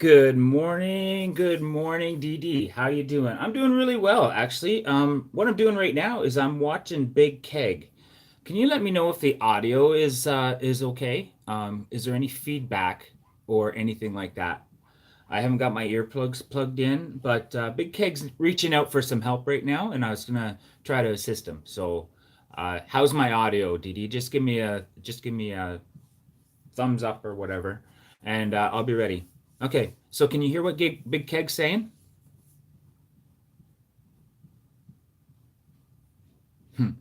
Good morning, DD. How you doing? I'm doing really well, actually. What I'm doing right now is I'm watching Big Keg. Can you let me know if the audio is okay? Is there any feedback or anything like that? I haven't got my earplugs plugged in, but Big Keg's reaching out for some help right now, and I was gonna try to assist him. So, how's my audio, DD? Just give me a thumbs up or whatever, and I'll be ready. Okay, so can you hear what Big Keg's saying? Hmm.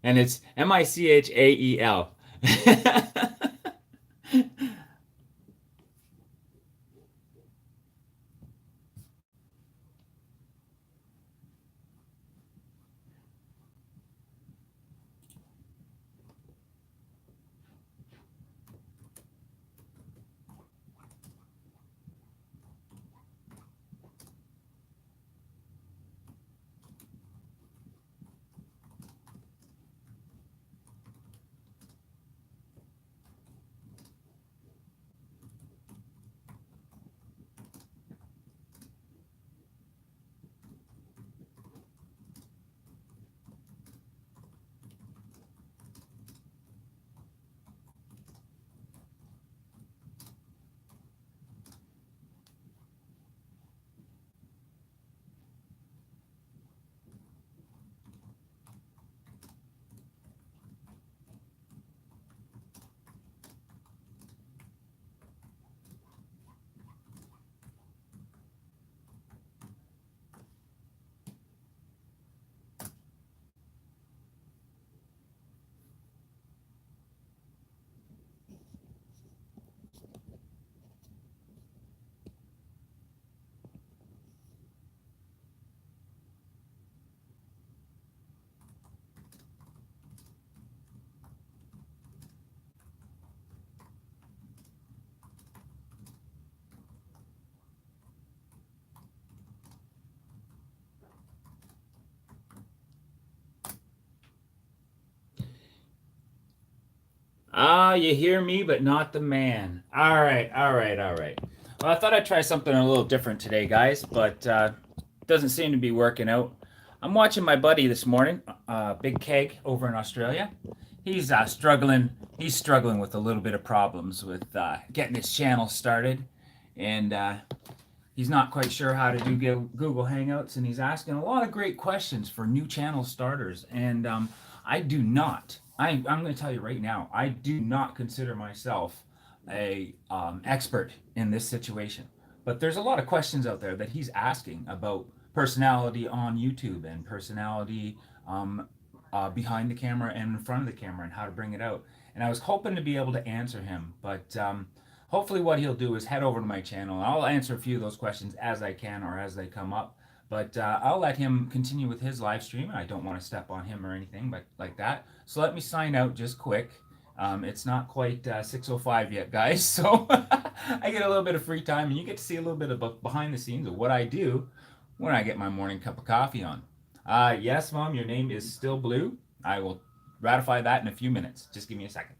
And it's Michael. Ah, you hear me, but not the man. All right, all right, all right. Well, I thought I'd try something a little different today, guys, but doesn't seem to be working out. I'm watching my buddy this morning, Big Keg over in Australia. He's struggling. He's struggling with a little bit of problems with getting his channel started, and he's not quite sure how to do Google Hangouts, and he's asking a lot of great questions for new channel starters. And I do not. I'm going to tell you right now. I do not consider myself a expert in this situation. But there's a lot of questions out there that he's asking about personality on YouTube and personality behind the camera and in front of the camera and how to bring it out. And I was hoping to be able to answer him, but hopefully what he'll do is head over to my channel. I'll answer a few of those questions as I can or as they come up. But I'll let him continue with his live stream. I don't want to step on him or anything but like that. So let me sign out just quick. It's not quite 6:05 yet, guys. So I get a little bit of free time, and you get to see a little bit of behind the scenes of what I do when I get my morning cup of coffee on. Yes, Mom, your name is still Blue. I will ratify that in a few minutes. Just give me a second.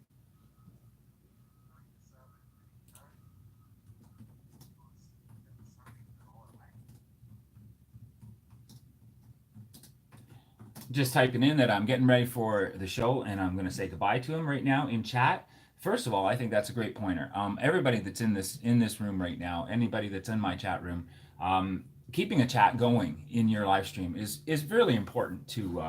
Just typing in that I'm getting ready for the show and I'm going to say goodbye to him right now in chat. First of all, I think that's a great pointer. Everybody that's in this room right now, anybody that's in my chat room, keeping a chat going in your live stream is really important to.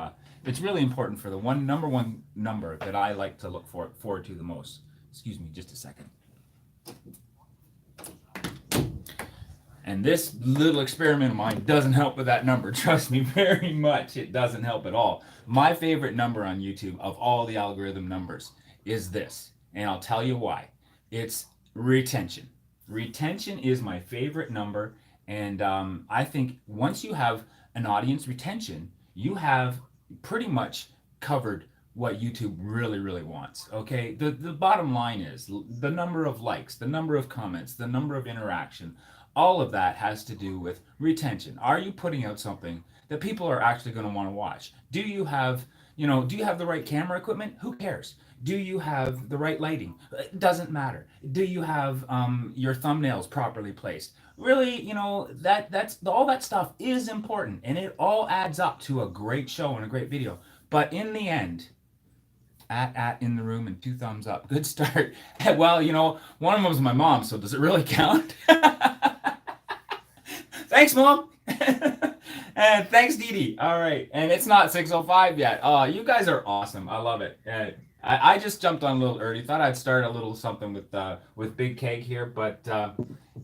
It's really important for the one number that I like to look forward to the most. Excuse me, just a second. And this little experiment of mine doesn't help with that number. Trust me, very much. It doesn't help at all. My favorite number on YouTube of all the algorithm numbers is this. And I'll tell you why. It's retention. Retention is my favorite number. And I think once you have an audience retention, you have pretty much covered what YouTube really, really wants. Okay. The bottom line is the number of likes, the number of comments, the number of interaction, all of that has to do with retention. Are you putting out something that people are actually going to want to watch? Do you have the right camera equipment? Who cares? Do you have the right lighting? It doesn't matter. Do you have your thumbnails properly placed? Really, that's all that stuff is important, and it all adds up to a great show and a great video. But in the end, at in the room and two thumbs up. Good start. Well, one of them was my mom, so does it really count? Thanks, mom. And thanks, Dee Dee. All right, and it's not 6:05 yet. Oh, you guys are awesome. I love it. I just jumped on a little early. Thought I'd start a little something with Big Keg here, but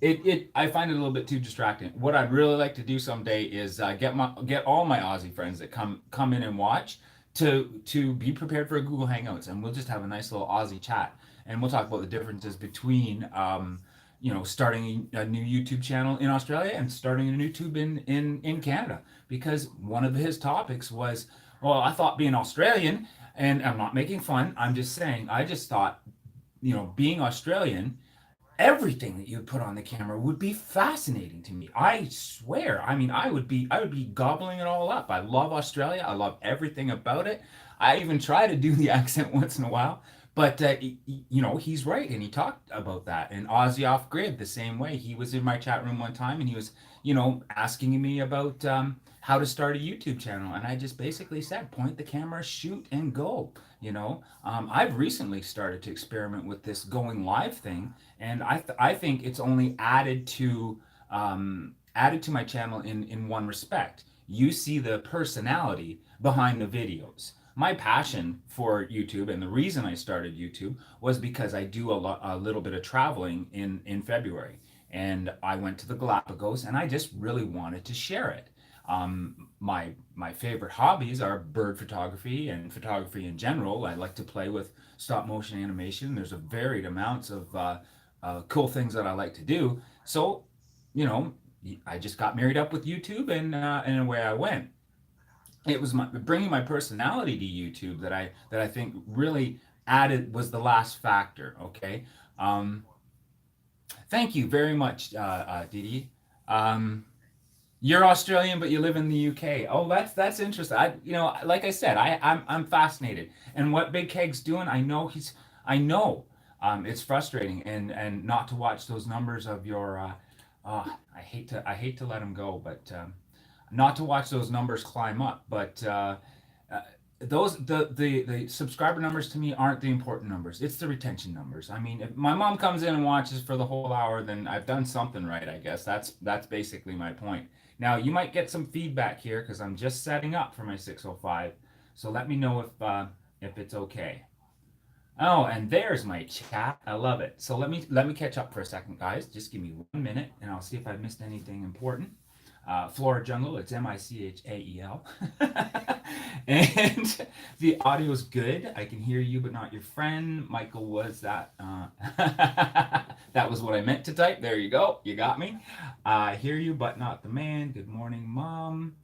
it I find it a little bit too distracting. What I'd really like to do someday is get all my Aussie friends that come in and watch to be prepared for a Google Hangouts, and we'll just have a nice little Aussie chat, and we'll talk about the differences between starting a new YouTube channel in Australia and starting a new YouTube in Canada. Because one of his topics was, well, I thought being Australian, and I'm not making fun, I'm just saying, I just thought, being Australian, everything that you put on the camera would be fascinating to me. I swear. I mean, I would be gobbling it all up. I love Australia. I love everything about it. I even try to do the accent once in a while. But he's right, and he talked about that. And Aussie Off Grid the same way. He was in my chat room one time, and he was, asking me about how to start a YouTube channel, and I just basically said, point the camera, shoot, and go. I've recently started to experiment with this going live thing, and I think it's only added to my channel in one respect. You see the personality behind the videos. My passion for YouTube and the reason I started YouTube was because I do a little bit of traveling in February, and I went to the Galapagos, and I just really wanted to share it. My favorite hobbies are bird photography and photography in general. I like to play with stop motion animation. There's a varied amounts of cool things that I like to do. So, you know, I just got married up with YouTube, and away I went. It was bringing my personality to YouTube that I think really added was the last factor. Okay. Um, Thank you very much, Didi. Um, you're Australian, but you live in the UK. Oh, that's interesting. Like I said, I'm fascinated. And what Big Keg's doing, I know, it's frustrating, and not to watch those numbers of your. I hate to let him go, but not to watch those numbers climb up. But those the subscriber numbers to me aren't the important numbers. It's the retention numbers. I mean, if my mom comes in and watches for the whole hour, then I've done something right, I guess. That's basically my point. Now you might get some feedback here because I'm just setting up for my 6:05. So let me know if it's okay. Oh, and there's my chat. I love it. So let me catch up for a second, guys. Just give me 1 minute, and I'll see if I missed anything important. Flora Jungle, it's Michael. And the audio's good. I can hear you, but not your friend. Michael, was that? That was what I meant to type. There you go. You got me. I hear you, but not the man. Good morning, Mom.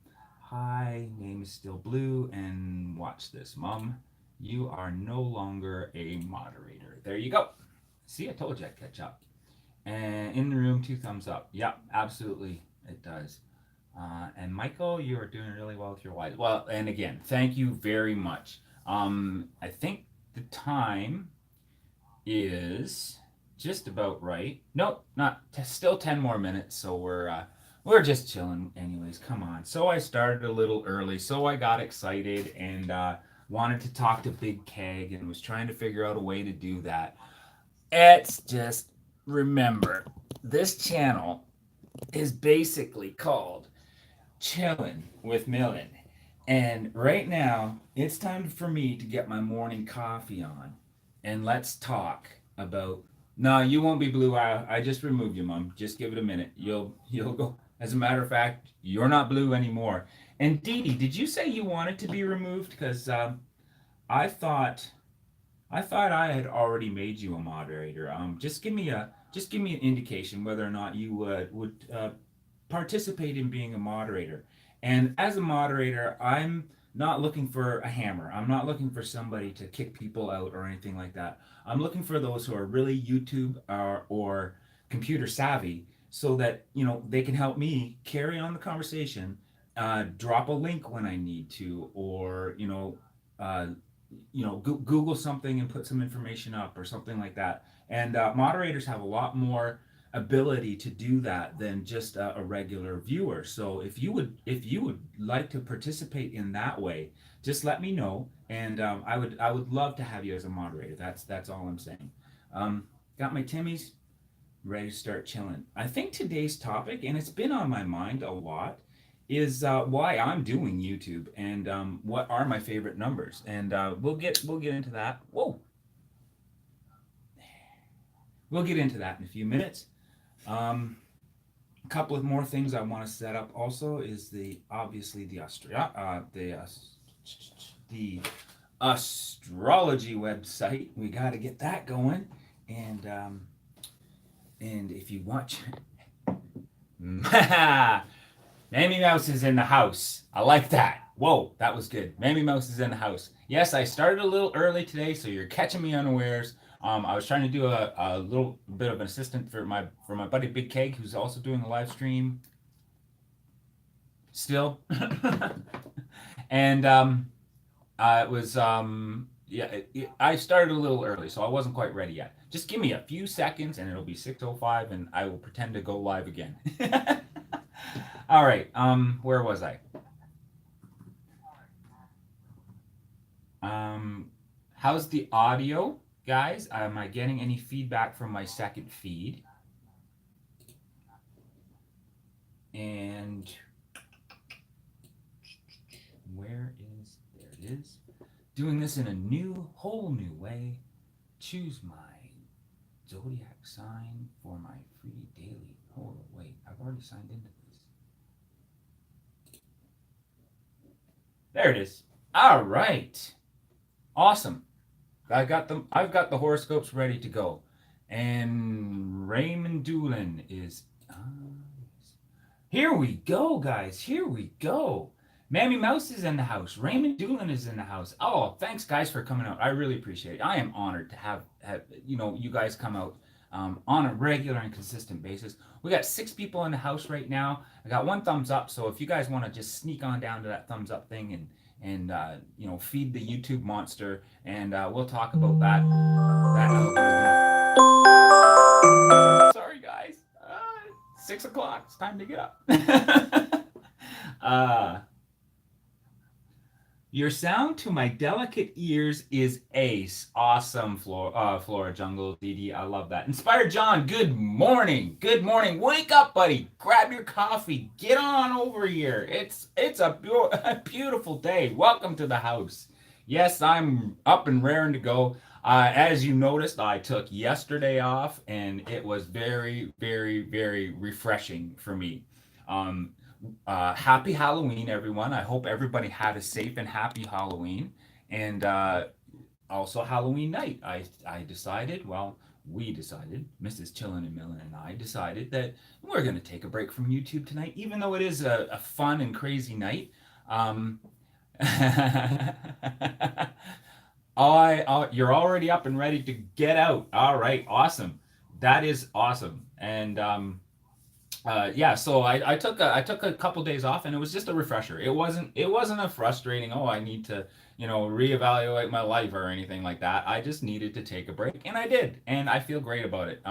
Hi, name is still Blue. And watch this, Mom. You are no longer a moderator. There you go. See, I told you I'd catch up. And in the room, two thumbs up. Yep, absolutely. It does. And Michael, you are doing really well with your wife. Well, and again, thank you very much. I think the time is just about right. Nope, not still 10 more minutes. So we're just chilling, anyways. Come on. So I started a little early, so I got excited and wanted to talk to Big Keg and was trying to figure out a way to do that. It's just remember this channel is basically called Chillen with Millen. And right now, it's time for me to get my morning coffee on. And let's talk about. No, you won't be blue. I just removed you, Mom. Just give it a minute. You'll go. As a matter of fact, you're not blue anymore. And Dee Dee, did you say you wanted to be removed? Because I thought I had already made you a moderator. Just give me an indication whether or not you would participate in being a moderator. And as a moderator, I'm not looking for a hammer. I'm not looking for somebody to kick people out or anything like that. I'm looking for those who are really YouTube or computer savvy, so that they can help me carry on the conversation, drop a link when I need to, or uh, Google something and put some information up or something like that. And moderators have a lot more ability to do that than just a regular viewer. So if you would like to participate in that way, just let me know, and I would love to have you as a moderator. That's all I'm saying. Um, got my Timmies ready to start chilling. I think today's topic, and it's been on my mind a lot, is why I'm doing YouTube and what are my favorite numbers. And we'll get into that. Whoa, we'll get into that in a few minutes. Um, a couple of more things I want to set up also is the obviously the astrology website. We got to get that going, and if you watch, Mammy Mouse is in the house. I like that. Whoa, that was good. Mammy Mouse is in the house. Yes, I started a little early today, so you're catching me unawares. I was trying to do a little bit of an assistant for my buddy Big Keg, who's also doing a live stream still. And it was yeah, I started a little early, so I wasn't quite ready yet. Just give me a few seconds, and it'll be 6:05, and I will pretend to go live again. All right. Where was I? How's the audio, guys? Am I getting any feedback from my second feed? And where is there it is? Doing this in a whole new way. Choose my zodiac sign for my free daily. Hold on, wait, I've already signed into this. There it is. All right. Awesome. I've got the horoscopes ready to go. And Raymond Doolin is here we go, guys. Here we go. Mammy Mouse is in the house. Raymond Doolin is in the house. Oh, thanks, guys, for coming out. I really appreciate it. I am honored to have you guys come out on a regular and consistent basis. We got 6 people in the house right now. I got 1 thumbs up. So if you guys want to just sneak on down to that thumbs up thing and feed the YouTube monster, and we'll talk about that Sorry, guys. 6 o'clock. It's time to get up. uh, Your sound to my delicate ears is ace. Awesome, Flora Jungle, DD. I love that. Inspired John, good morning. Good morning. Wake up, buddy. Grab your coffee. Get on over here. It's a beautiful day. Welcome to the house. Yes, I'm up and raring to go. As you noticed, I took yesterday off, and it was very, very, very refreshing for me. Um, Happy Halloween, everyone. I hope everybody had a safe and happy Halloween. And also Halloween night. I decided, well, we decided, Mrs. Chillen and Millen and I decided that we're going to take a break from YouTube tonight, even though it is a fun and crazy night. Um, you're already up and ready to get out. All right, awesome. That is awesome. And yeah, so I took a couple days off, and it was just a refresher. It wasn't a frustrating, oh, I need to reevaluate my life or anything like that. I just needed to take a break, and I did, and I feel great about it.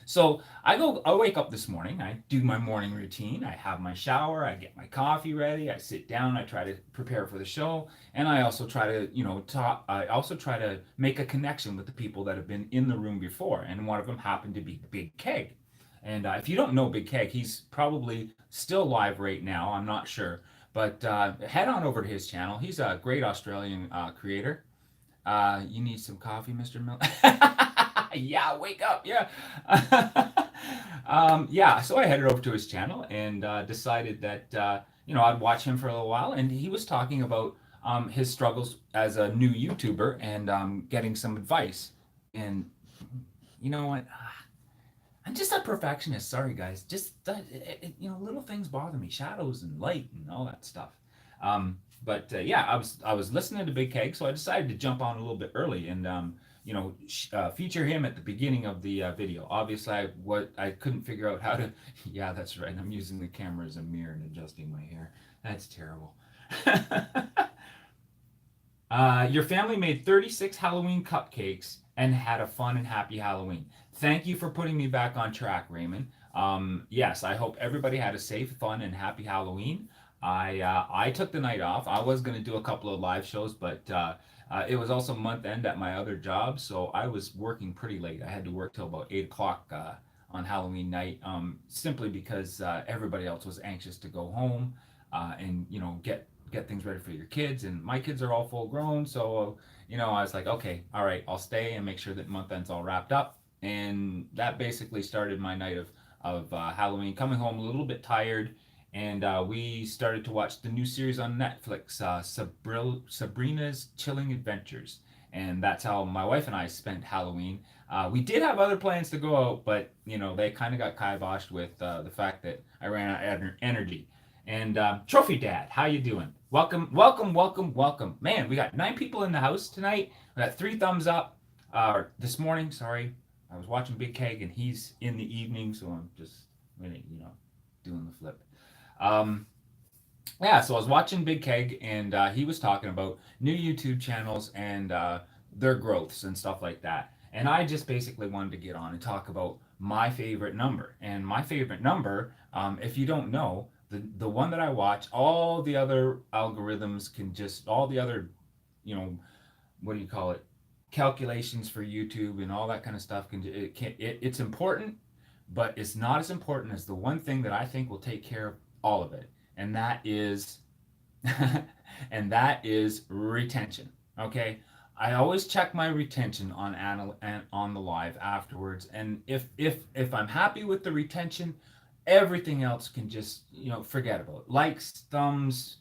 So I wake up this morning, I do my morning routine, I have my shower, I get my coffee ready, I sit down, I try to prepare for the show, and I also try to talk. I also try to make a connection with the people that have been in the room before, and one of them happened to be Big Keg. And if you don't know Big Keg, he's probably still live right now. I'm not sure. But head on over to his channel. He's a great Australian creator. You need some coffee, Mr. Mill? Yeah, wake up. Yeah. Yeah, so I headed over to his channel and decided that, I'd watch him for a little while. And he was talking about his struggles as a new YouTuber and getting some advice. And you know what? I'm just a perfectionist. Sorry, guys. Just little things bother me, shadows and light and all that stuff. But yeah, I was listening to Big Keg, so I decided to jump on a little bit early and feature him at the beginning of the video. Obviously, I couldn't figure out how to. Yeah, that's right. I'm using the camera as a mirror and adjusting my hair. That's terrible. Your family made 36 Halloween cupcakes and had a fun and happy Halloween. Thank you for putting me back on track, Raymond. Yes, I hope everybody had a safe, fun, and happy Halloween. I took the night off. I was going to do a couple of live shows, but it was also month end at my other job, so I was working pretty late. I had to work till about 8 o'clock on Halloween night, simply because everybody else was anxious to go home and get things ready for your kids. And my kids are all full grown, so I was like, okay, all right, I'll stay and make sure that month end's all wrapped up. And that basically started my night of Halloween. Coming home a little bit tired, and we started to watch the new series on Netflix, Sabrina's Chilling Adventures. And that's how my wife and I spent Halloween. We did have other plans to go out, but they kind of got kiboshed with the fact that I ran out of energy. And Trophy Dad, how you doing? Welcome, welcome, welcome, welcome. Man, we got 9 people in the house tonight. We got 3 thumbs up. This morning, sorry, I was watching Big Keg, and he's in the evening, so I'm just really, doing the flip. Um, yeah, so I was watching Big Keg, and he was talking about new YouTube channels and their growths and stuff like that. And I just basically wanted to get on and talk about my favorite number. And my favorite number, if you don't know, the one that I watch, all the other algorithms can just, all the other, you know, what do you call it, calculations for YouTube and all that kind of stuff it's important, but it's not as important as the one thing that I think will take care of all of it, and that is and that is retention. Okay, I always check my retention on the live afterwards, and if I'm happy with the retention, everything else can just forget about it. Likes, thumbs,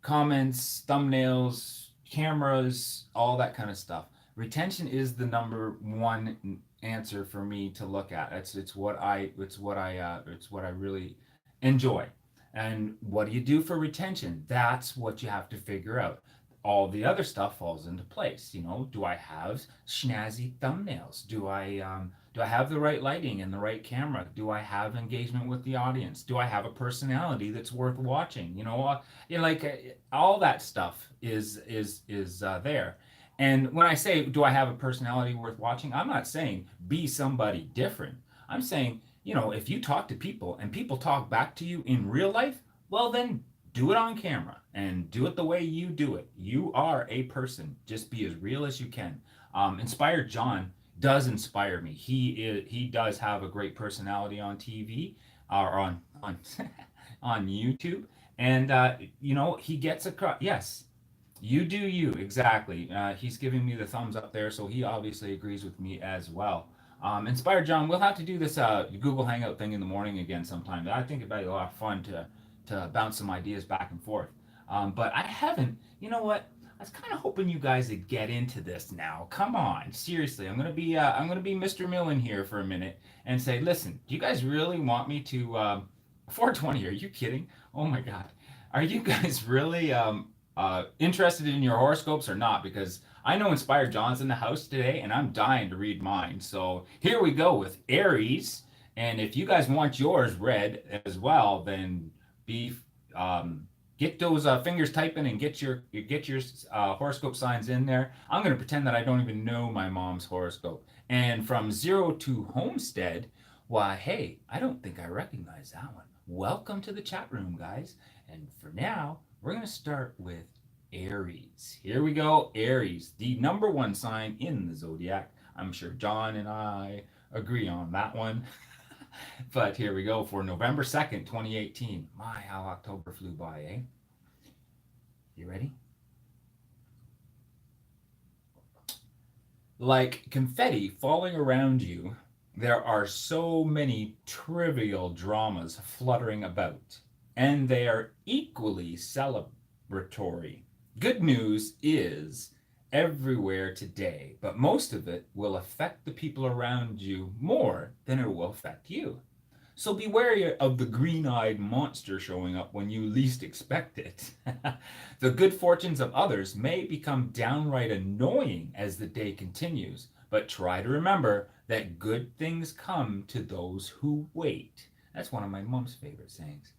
comments, thumbnails, cameras, all that kind of stuff. Retention is the number one answer for me to look at. It's what I really enjoy. And what do you do for retention? That's what you have to figure out. All the other stuff falls into place. Do I have snazzy thumbnails? Do I have the right lighting and the right camera? Do I have engagement with the audience? Do I have a personality that's worth watching? All that stuff is there. And when I say, do I have a personality worth watching? I'm not saying be somebody different. I'm saying, if you talk to people and people talk back to you in real life, well, then do it on camera and do it the way you do it. You are a person. Just be as real as you can. Inspired John does inspire me. He does have a great personality on TV or on on YouTube, and he gets across. Yes, you do you, exactly. He's giving me the thumbs up there, so he obviously agrees with me as well. Inspired John, we'll have to do this Google Hangout thing in the morning again sometime. I think it'd be a lot of fun to bounce some ideas back and forth. But I haven't. You know what? I was kind of hoping you guys would get into this now. Come on, seriously. I'm gonna be Mr. Millen here for a minute and say, listen, do you guys really want me to 420? Are you kidding? Oh my God, are you guys really interested in your horoscopes or not? Because I know Inspired John's in the house today, and I'm dying to read mine. So here we go with Aries. And if you guys want yours read as well, then be get those fingers typing and get your horoscope signs in there. I'm going to pretend that I don't even know my mom's horoscope. And from Zero to Homestead, why, hey, I don't think I recognize that one. Welcome to the chat room, guys. And for now, we're going to start with Aries. Here we go, Aries, the number one sign in the zodiac. I'm sure John and I agree on that one. But here we go for November 2nd, 2018. My, how October flew by, eh? You ready? Like confetti falling around you, there are so many trivial dramas fluttering about, and they are equally celebratory. Good news is everywhere today, but most of it will affect the people around you more than it will affect you. So be wary of the green-eyed monster showing up when you least expect it. The good fortunes of others may become downright annoying as the day continues, but try to remember that good things come to those who wait. That's one of my mom's favorite sayings.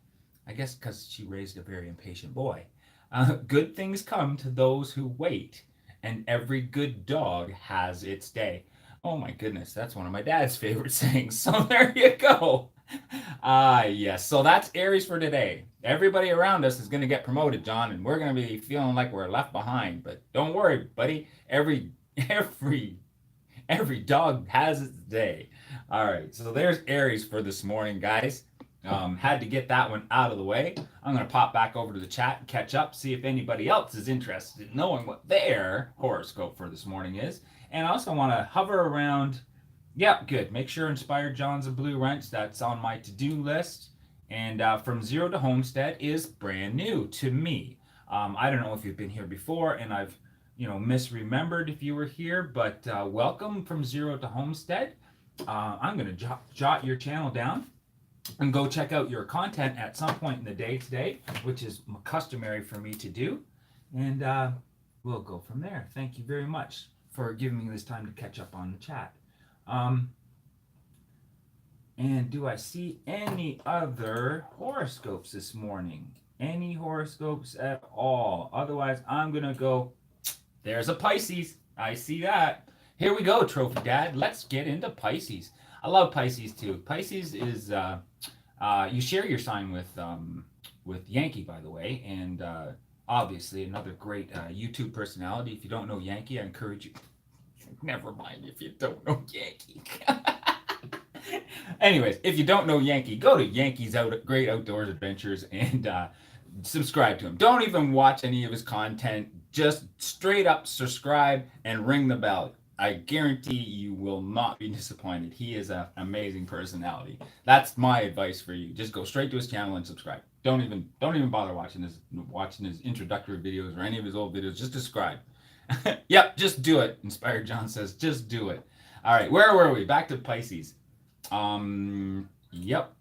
I guess because she raised a very impatient boy. Good things come to those who wait. and every good dog has its day. Oh my goodness, that's one of my dad's favorite sayings. So there you go. Yes. So that's Aries for today. Everybody around us is going to get promoted, John, and we're going to be feeling like we're left behind. But don't worry, buddy. Every every dog has its day. All right. So there's Aries for this morning, guys. Had to get that one out of the way. I'm going to pop back over to the chat and catch up, see if anybody else is interested in knowing what their horoscope for this morning is. And I also want to hover around. Yeah, good. Make sure Inspired John's a Blue Wrench. That's on my to-do list. And From Zero to Homestead is brand new to me. I don't know if you've been here before, and I've misremembered if you were here, but welcome From Zero to Homestead. I'm going to jot your channel down and go check out your content at some point in the day today, which is customary for me to do. And we'll go from there. Thank you very much for giving me this time to catch up on the chat. And do I see any other horoscopes this morning? Any horoscopes at all? Otherwise, I'm going to go. There's a Pisces. I see that. Here we go, Trophy Dad. Let's get into Pisces. I love Pisces too. Pisces is you share your sign with Yankee, by the way, and obviously another great YouTube personality. If you don't know Yankee, I encourage you. Never mind if you don't know Yankee. Anyways, if you don't know Yankee, go to Yankee's Great Outdoors Adventures and subscribe to him. Don't even watch any of his content. Just straight up subscribe and ring the bell. I guarantee you will not be disappointed. He is an amazing personality. That's my advice for you. Just go straight to his channel and subscribe. Don't even bother watching his introductory videos or any of his old videos. Just subscribe. Yep, just do it. Inspired John says, just do it. All right, where were we? Back to Pisces. Yep.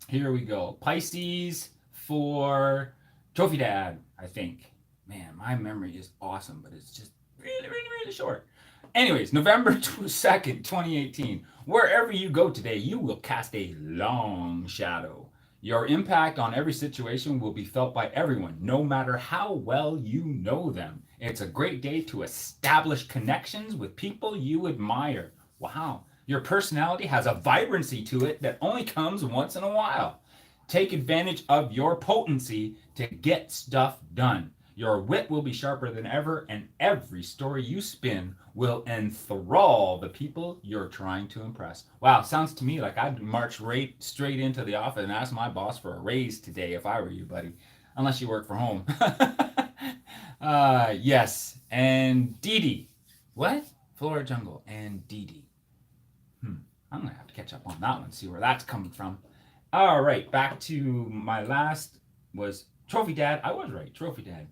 Here we go. Pisces for Trophy Dad, I think. Man, my memory is awesome, but it's just really short. Anyways, November 2nd, 2018. Wherever you go today, you will cast a long shadow. Your impact on every situation will be felt by everyone, no matter how well you know them. It's a great day to establish connections with people you admire. Wow. Your personality has a vibrancy to it that only comes once in a while. Take advantage of your potency to get stuff done. Your wit will be sharper than ever, and every story you spin will enthrall the people you're trying to impress. Wow, sounds to me like I'd march right straight into the office and ask my boss for a raise today if I were you, buddy. Unless you work from home. Yes, and Dee Dee. What? Flora Jungle and Dee Dee. I'm going to have to catch up on that one, see where that's coming from. All right, back to my last was Trophy Dad. I was right, Trophy Dad.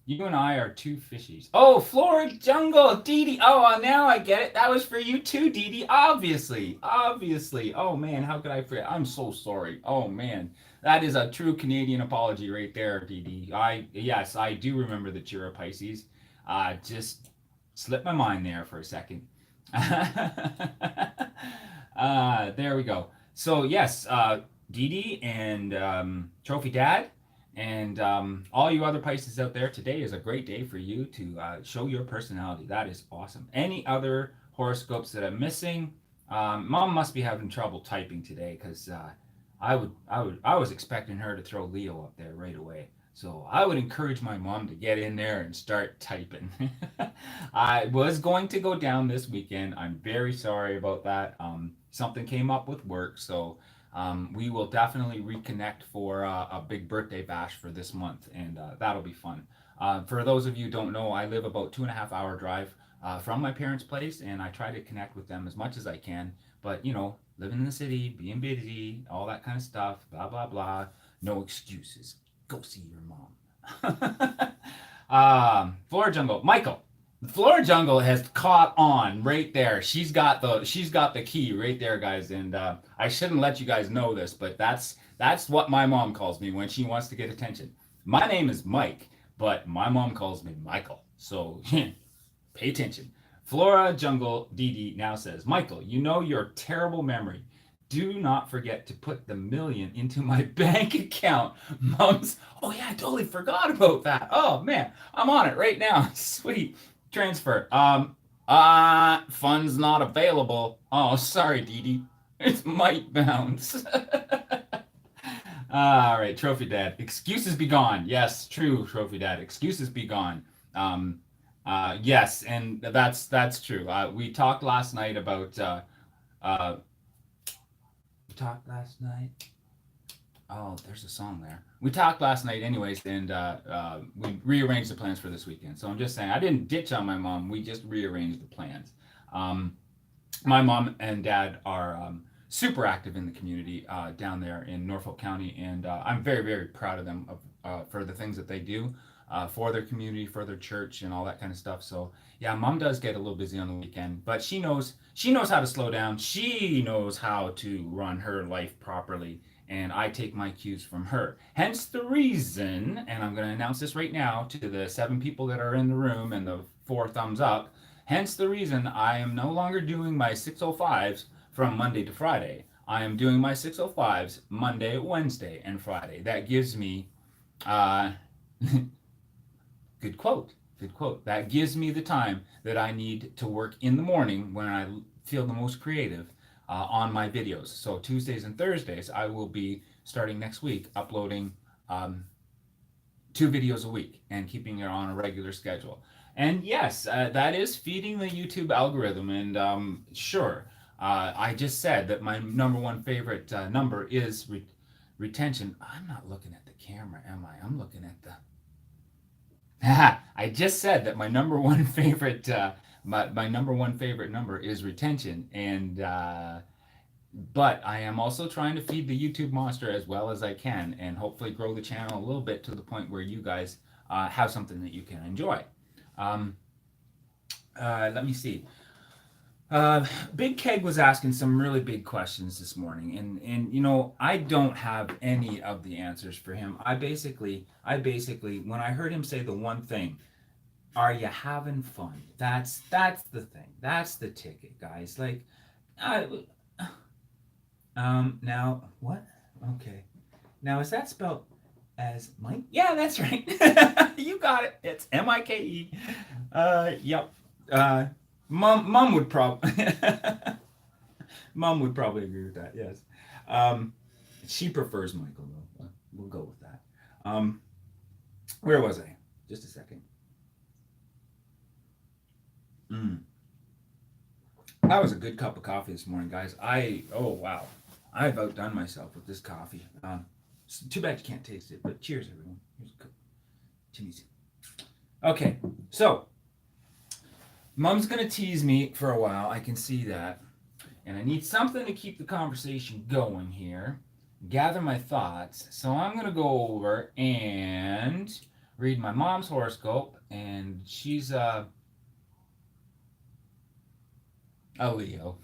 You and I are two fishies. Oh, Flora Jungle, Dee Dee. Oh, now I get it. That was for you too, Dee Dee. Obviously. Oh, man, how could I forget? I'm so sorry. Oh, man. That is a true Canadian apology right there, Dee Dee. Yes, I do remember that you're a Pisces. Just slipped my mind there for a second. There we go. So, yes, Dee Dee and Trophy Dad. And all you other Pisces out there, today is a great day for you to show your personality. That is awesome. Any other horoscopes that I'm missing? Mom must be having trouble typing today because I was expecting her to throw Leo up there right away. So I would encourage my mom to get in there and start typing. I was going to go down this weekend. I'm very sorry about that. Something came up with work, so we will definitely reconnect for a big birthday bash for this month, and that'll be fun. For those of you who don't know, I live about 2.5 hour drive from my parents' place, and I try to connect with them as much as I can. But living in the city, being busy, all that kind of stuff, blah blah blah. No excuses. Go see your mom. Flora Jungle, Michael. Flora Jungle has caught on right there. She's got the key right there, guys. And I shouldn't let you guys know this, but that's what my mom calls me when she wants to get attention. My name is Mike, but my mom calls me Michael. So pay attention. Flora Jungle Dee Dee now says, Michael, your terrible memory. Do not forget to put the million into my bank account. Mom's, oh yeah, I totally forgot about that. Oh man, I'm on it right now. Sweet. Transfer. Funds not available. Oh, sorry, Dee Dee. It might bounce. All right, Trophy Dad. Excuses be gone. Yes, true, Trophy Dad. Excuses be gone. Um, yes, and that's true. We talked last night about uh, we talked last night. Oh, there's a song there. We talked last night, anyways, and we rearranged the plans for this weekend. So I'm just saying, I didn't ditch on my mom. We just rearranged the plans. Um, my mom and dad are super active in the community down there in Norfolk County, and I'm very, very proud of them for the things that they do for their community, for their church, and all that kind of stuff. So yeah, mom does get a little busy on the weekend, but she knows how to slow down. She knows how to run her life properly. And I take my cues from her. Hence the reason, and I'm going to announce this right now to the 7 people that are in the room and the 4 thumbs up. Hence the reason I am no longer doing my 605s from Monday to Friday. I am doing my 605s Monday, Wednesday, and Friday. That gives me, uh, good quote, good quote. That gives me the time that I need to work in the morning when I feel the most creative on my videos. So Tuesdays and Thursdays, I will be starting next week uploading um, 2 videos a week and keeping it on a regular schedule. And yes, that is feeding the YouTube algorithm. And sure, I just said that my number one favorite number is retention. I'm not looking at the camera, am I? I'm looking at the. I just said that my number one favorite my number one favorite number is retention, and but I am also trying to feed the YouTube monster as well as I can, and hopefully grow the channel a little bit to the point where you guys have something that you can enjoy. Um, let me see. Big Keg was asking some really big questions this morning, and I don't have any of the answers for him. I basically when I heard him say the one thing, are you having fun? That's the thing. That's the ticket, guys. Like, I, now what? Okay. Now is that spelled as Mike? Yeah, that's right. You got it. It's Mike. Yep. Uh, mom would probably mom would probably agree with that. Yes. Um, she prefers Michael though. We'll go with that. Where was I? Just a second. Mm. That was a good cup of coffee this morning, guys. Oh wow, I've outdone myself with this coffee. Too bad you can't taste it, but cheers, everyone. Here's a cup. Timmies. Okay, so Mom's gonna tease me for a while. I can see that, and I need something to keep the conversation going here. Gather my thoughts. So I'm gonna go over and read my mom's horoscope, and she's a Leo.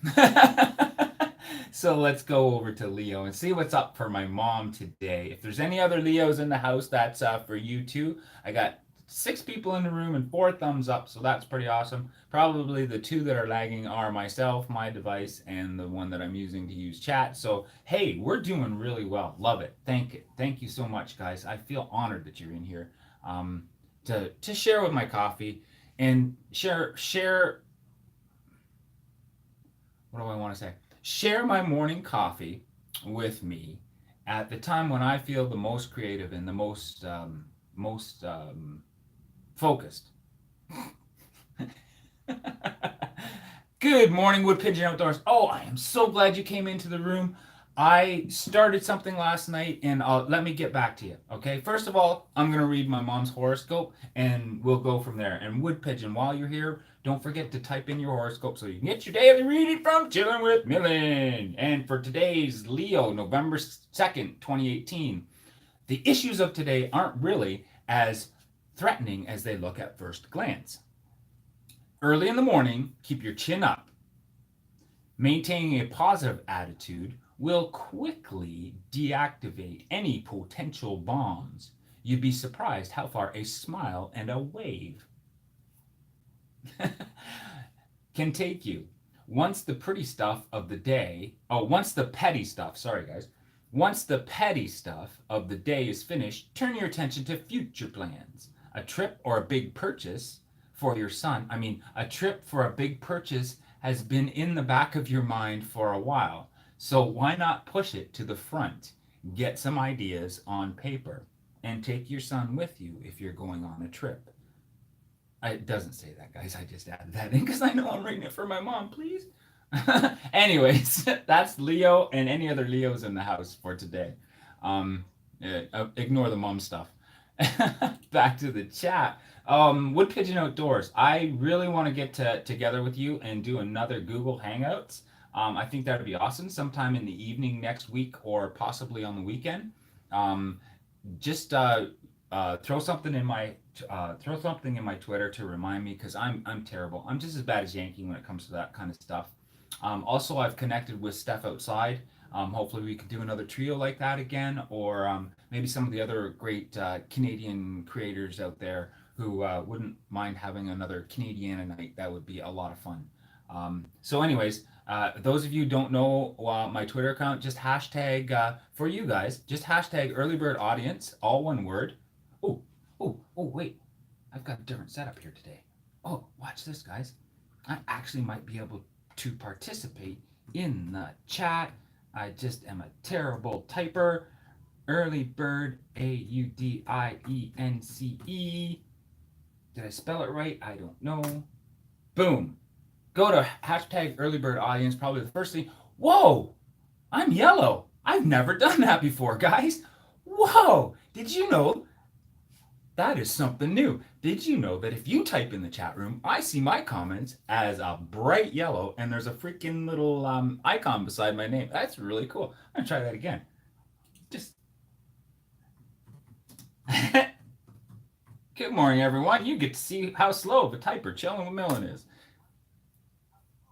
So let's go over to Leo and see what's up for my mom today. If there's any other Leos in the house, that's for you too. I got 6 people in the room and 4 thumbs up, so that's pretty awesome. Probably the 2 that are lagging are myself, my device, and the one that I'm using to use chat. So hey, we're doing really well. Love it. Thank you so much, guys. I feel honored that you're in here to share with my coffee and share. What do I want to say? Share my morning coffee with me at the time when I feel the most creative and the most focused. Good morning, Wood Pigeon Outdoors. Oh, I am so glad you came into the room. I started something last night, and let me get back to you. Okay. First of all, I'm gonna read my mom's horoscope, and we'll go from there. And Wood Pigeon, while you're here, don't forget to type in your horoscope so you can get your daily reading from Chillen with Millen. And for today's Leo, November 2nd, 2018, the issues of today aren't really as threatening as they look at first glance. Early in the morning, keep your chin up. Maintaining a positive attitude will quickly deactivate any potential bombs. You'd be surprised how far a smile and a wave can take you. Once the pretty stuff of the day, oh, once the petty stuff, sorry guys, once the petty stuff of the day is finished, turn your attention to future plans. A trip or a big purchase for your son. I mean, a trip for a big purchase has been in the back of your mind for a while. So why not push it to the front? Get some ideas on paper and take your son with you if you're going on a trip. It doesn't say that, guys. I just added that in because I know I'm reading it for my mom, please. Anyways, that's Leo and any other Leos in the house for today. Um, Ignore the mom stuff. Back to the chat. Wood Pigeon Outdoors. I really want to get together with you and do another Google Hangouts. I think that would be awesome sometime in the evening next week or possibly on the weekend. Um, just throw something in my Twitter to remind me because I'm terrible. I'm just as bad as Yankee when it comes to that kind of stuff. Also, I've connected with Steph Outside. Hopefully, we could do another trio like that again, or maybe some of the other great Canadian creators out there who wouldn't mind having another Canadiana night. That would be a lot of fun. Anyways, those of you who don't know my Twitter account, just hashtag for you guys, just hashtag early bird audience, all one word. Oh, wait, I've got a different setup here today. Oh, watch this, guys. I actually might be able to participate in the chat. I just am a terrible typer. Early bird, AUDIENCE. Did I spell it right? I don't know. Boom. Go to hashtag early bird audience. Probably the first thing. Whoa, I'm yellow. I've never done that before, guys. Whoa, did you know that is something new? Did you know that if you type in the chat room, I see my comments as a bright yellow and there's a freaking little icon beside my name? That's really cool. I'm gonna try that again. Just good morning, everyone. You get to see how slow of a typer Chillen with Millen is.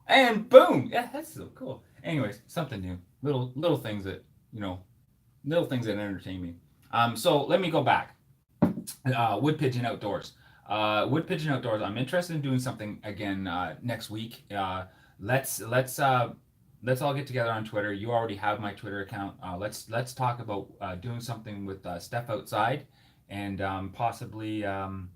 And boom! Yeah, that's so cool. Anyways, something new. Little things that you know, little things that entertain me. So let me go back. Wood Pigeon Outdoors. Wood Pigeon Outdoors. I'm interested in doing something again next week. Let's all get together on Twitter. You already have my Twitter account. Let's talk about doing something with Steph Outside and possibly some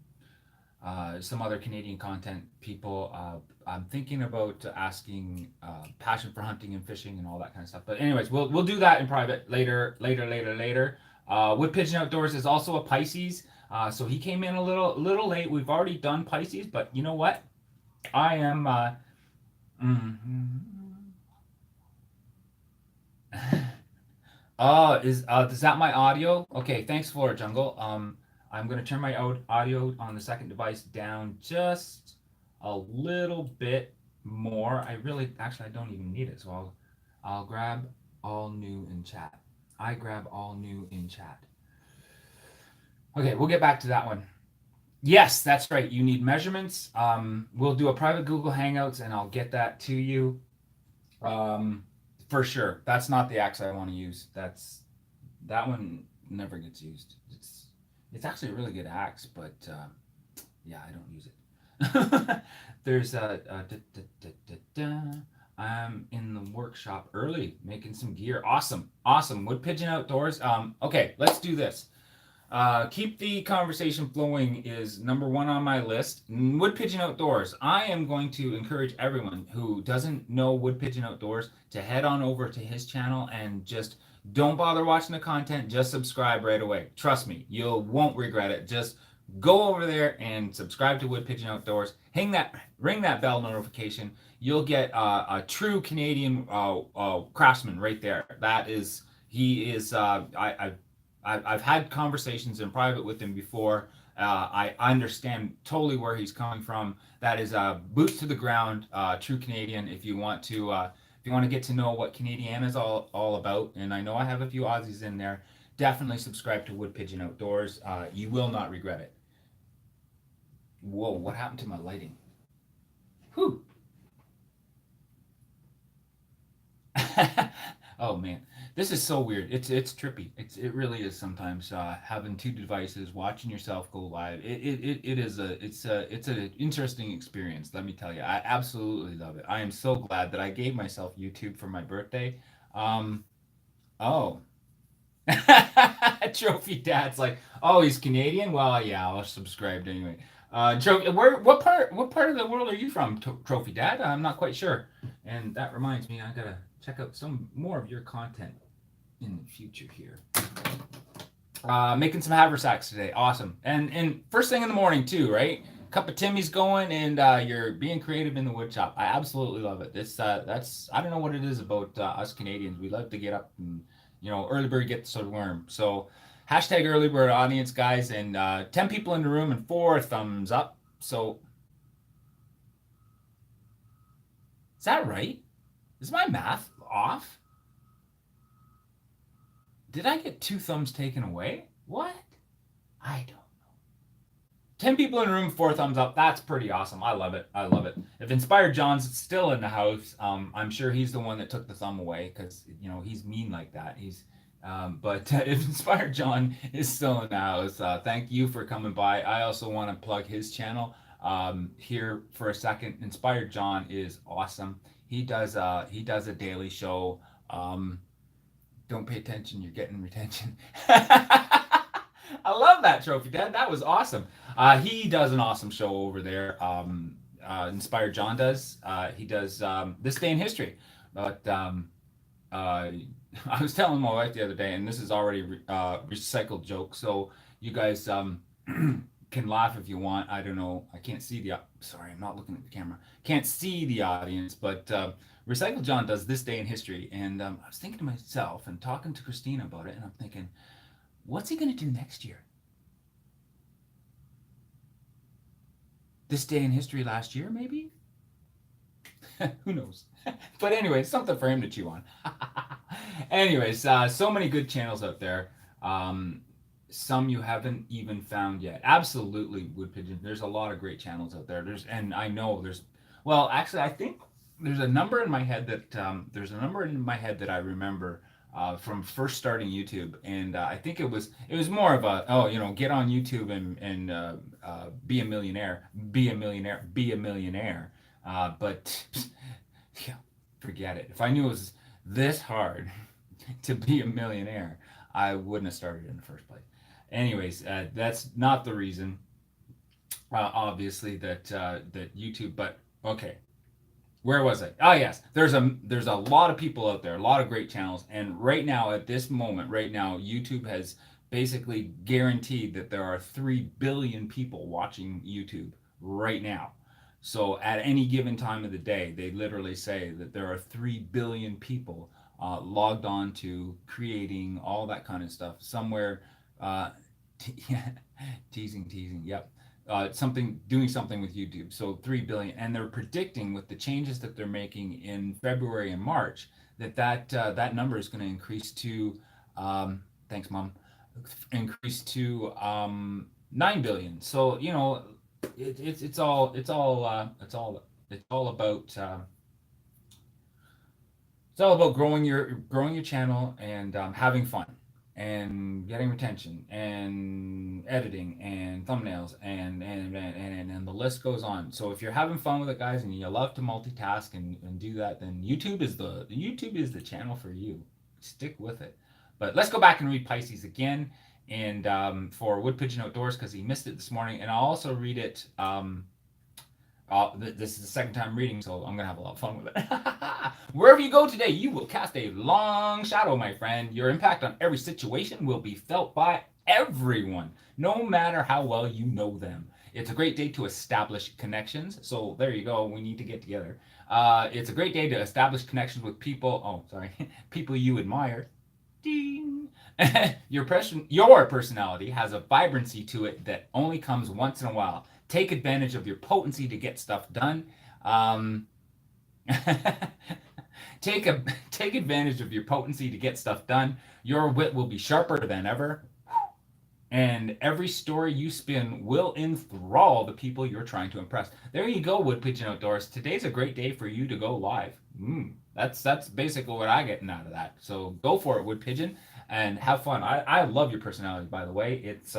other Canadian content people. I'm thinking about asking passion for hunting and fishing and all that kind of stuff. But anyways, we'll do that in private later. Wood Pigeon Outdoors is also a Pisces, so he came in a little late. We've already done Pisces, but you know what? I am. Mm, is that my audio? Okay, thanks, Flora Jungle. I'm gonna turn my audio on the second device down just a little bit more. I don't even need it, so I'll grab all new in chat. I grab all new in chat. Okay, we'll get back to that one. Yes, that's right. You need measurements. We'll do a private Google Hangouts, and I'll get that to you. For sure. That's not the axe I want to use. That one never gets used. It's actually a really good axe, but yeah, I don't use it. There's I'm in the workshop early making some gear. Awesome. Wood Pigeon Outdoors. Okay, let's do this. Keep the conversation flowing is number one on my list. Wood Pigeon Outdoors. I am going to encourage everyone who doesn't know Wood Pigeon Outdoors to head on over to his channel and just don't bother watching the content. Just subscribe right away. Trust me, you won't regret it. Just go over there and subscribe to Wood Pigeon Outdoors. Ring that bell notification. You'll get a true Canadian craftsman right there. He is. I've had conversations in private with him before. I understand totally where he's coming from. That is boots to the ground, true Canadian. If you want to get to know what Canadiana is all about, and I know I have a few Aussies in there, definitely subscribe to Wood Pigeon Outdoors. You will not regret it. Whoa, what happened to my lighting? Whew. Oh man. This is so weird. It's trippy. It really is sometimes having two devices, watching yourself go live. It is a it's an interesting experience. Let me tell you, I absolutely love it. I am so glad that I gave myself YouTube for my birthday. Um, oh, Trophy Dad's like, oh, he's Canadian. Well, yeah, I'll subscribe anyway. Where what part of the world are you from, Trophy Dad? I'm not quite sure. And that reminds me, I gotta check out some more of your content in the future here. Making some haversacks today. Awesome. And first thing in the morning too, right? Cup of Timmy's going, and you're being creative in the wood shop. I absolutely love it. This that's I don't know what it is about us Canadians. We love to get up and early bird gets the worm. So hashtag early bird audience, guys, and 10 people in the room and 4 thumbs up. So is that right? Is my math off? Did I get 2 thumbs taken away? What? I don't know. 10 people in the room, 4 thumbs up. That's pretty awesome. I love it. I love it. If Inspired John's still in the house, I'm sure he's the one that took the thumb away because, he's mean like that. But if Inspired John is still in the house, thank you for coming by. I also want to plug his channel here for a second. Inspired John is awesome. He does a daily show. Don't pay attention, you're getting retention. I love that, Trophy Dad. That was awesome. He does an awesome show over there. Inspired John does. He does This Day in History. But I was telling my wife the other day, and this is already recycled joke, so you guys can laugh if you want. I don't know. I can't see the. Sorry, I'm not looking at the camera. Can't see the audience, but Recycle John does This Day in History, and I was thinking to myself and talking to Christina about it, and I'm thinking, what's he going to do next year? This Day in History last year, maybe? Who knows? But anyway, something for him to chew on. Anyways, so many good channels out there. Some you haven't even found yet. Absolutely, Wood Pigeon. There's a lot of great channels out there. And I know well, actually, I think there's a number in my head that I remember from first starting YouTube, and I think it was more of a get on YouTube and be a millionaire, be a millionaire, be a millionaire. But yeah, forget it. If I knew it was this hard to be a millionaire, I wouldn't have started in the first place. Anyways, that's not the reason, obviously, that YouTube. But okay, where was I? Oh yes, there's a lot of people out there, a lot of great channels, and right now, at this moment, right now, YouTube has basically guaranteed that there are 3 billion people watching YouTube right now. So at any given time of the day, they literally say that there are 3 billion people logged on to creating all that kind of stuff somewhere. Teasing. Yep. Doing something with YouTube. So 3 billion, and they're predicting with the changes that they're making in February and March that number is going to increase to, thanks, Mom, increase to 9 billion. So it's all about growing your channel and having fun and getting retention and editing and thumbnails and the list goes on. So if you're having fun with it, guys, and you love to multitask and do that, then YouTube is the channel for you. Stick with it. But let's go back and read Pisces again, and for Wood Pigeon Outdoors, because he missed it this morning, and I'll also read it. This is the second time reading, so I'm gonna have a lot of fun with it. Wherever you go today, you will cast a long shadow, my friend. Your impact on every situation will be felt by everyone, no matter how well you know them. It's a great day to establish connections. So there you go. We need to get together. It's a great day to establish connections with people. Oh, sorry, people you admire. Ding. Your personality has a vibrancy to it that only comes once in a while. Take advantage of your potency to get stuff done. Take advantage of your potency to get stuff done. Your wit will be sharper than ever. And every story you spin will enthrall the people you're trying to impress. There you go, Wood Pigeon Outdoors. Today's a great day for you to go live. That's basically what I getting out of that. So go for it, Wood Pigeon, and have fun. I love your personality, by the way. It's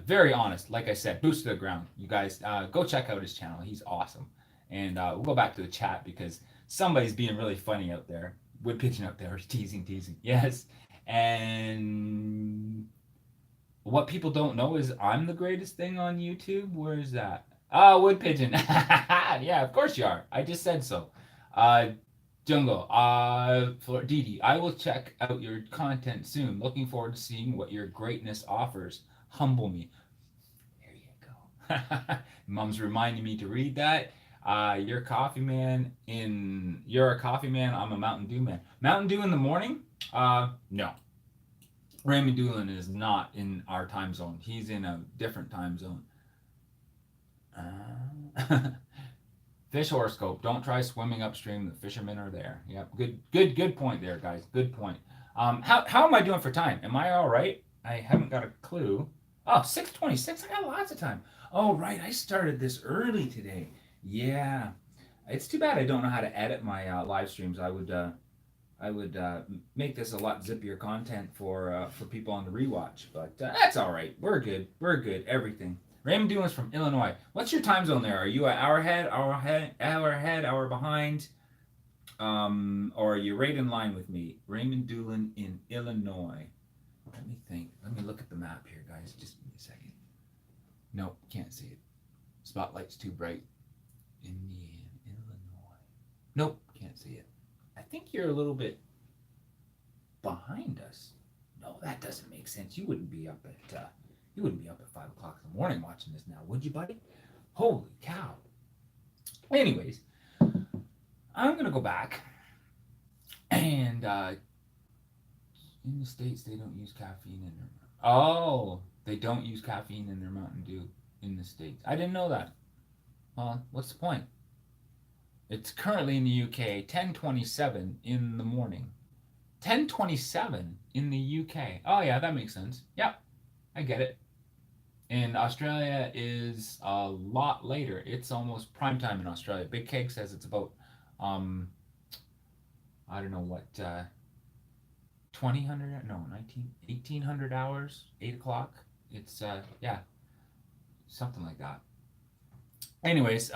very honest. Like I said, boost to the ground. You guys go check out his channel. He's awesome. And we'll go back to the chat because somebody's being really funny out there. Wood Pigeon out there, teasing, teasing. Yes. And what people don't know is I'm the greatest thing on YouTube. Where is that? Wood Pigeon. Yeah, of course you are. I just said so. Uh, Jungle. For Didi, I will check out your content soon. Looking forward to seeing what your greatness offers. Humble me. There you go. Mom's reminding me to read that. You're a coffee man. You're a coffee man. I'm a Mountain Dew man. Mountain Dew in the morning? No. Raymond Doolin is not in our time zone. He's in a different time zone. Fish horoscope. Don't try swimming upstream. The fishermen are there. Yep. Good point there, guys. Good point. How am I doing for time? Am I all right? I haven't got a clue. Oh, 6:26. I got lots of time. Oh, right. I started this early today. Yeah. It's too bad I don't know how to edit my live streams. I would make this a lot zippier content for people on the rewatch, but that's all right. We're good. We're good. Everything. Raymond Doolin from Illinois. What's your time zone there? Are you an hour ahead, hour behind, or are you right in line with me? Raymond Doolin in Illinois. Let me think. Let me look at the map here, guys. Just give me a second. Nope, can't see it. Spotlight's too bright. Indiana, Illinois. Nope, can't see it. I think you're a little bit behind us. No, that doesn't make sense. You wouldn't be up at 5 o'clock in the morning watching this now, would you, buddy? Holy cow. Anyways, I'm gonna go back and in the States they don't use caffeine in their they don't use caffeine in their Mountain Dew in the States. I didn't know that. Well, what's the point? It's currently in the UK, 10:27 in the morning. 10:27 in the UK. Oh yeah, that makes sense. Yep, I get it. And Australia is a lot later. It's almost prime time in Australia. Big Cake says it's about, um, I don't know what, 2000, no, 1800 hours, 8 o'clock. It's, yeah, something like that. Anyways,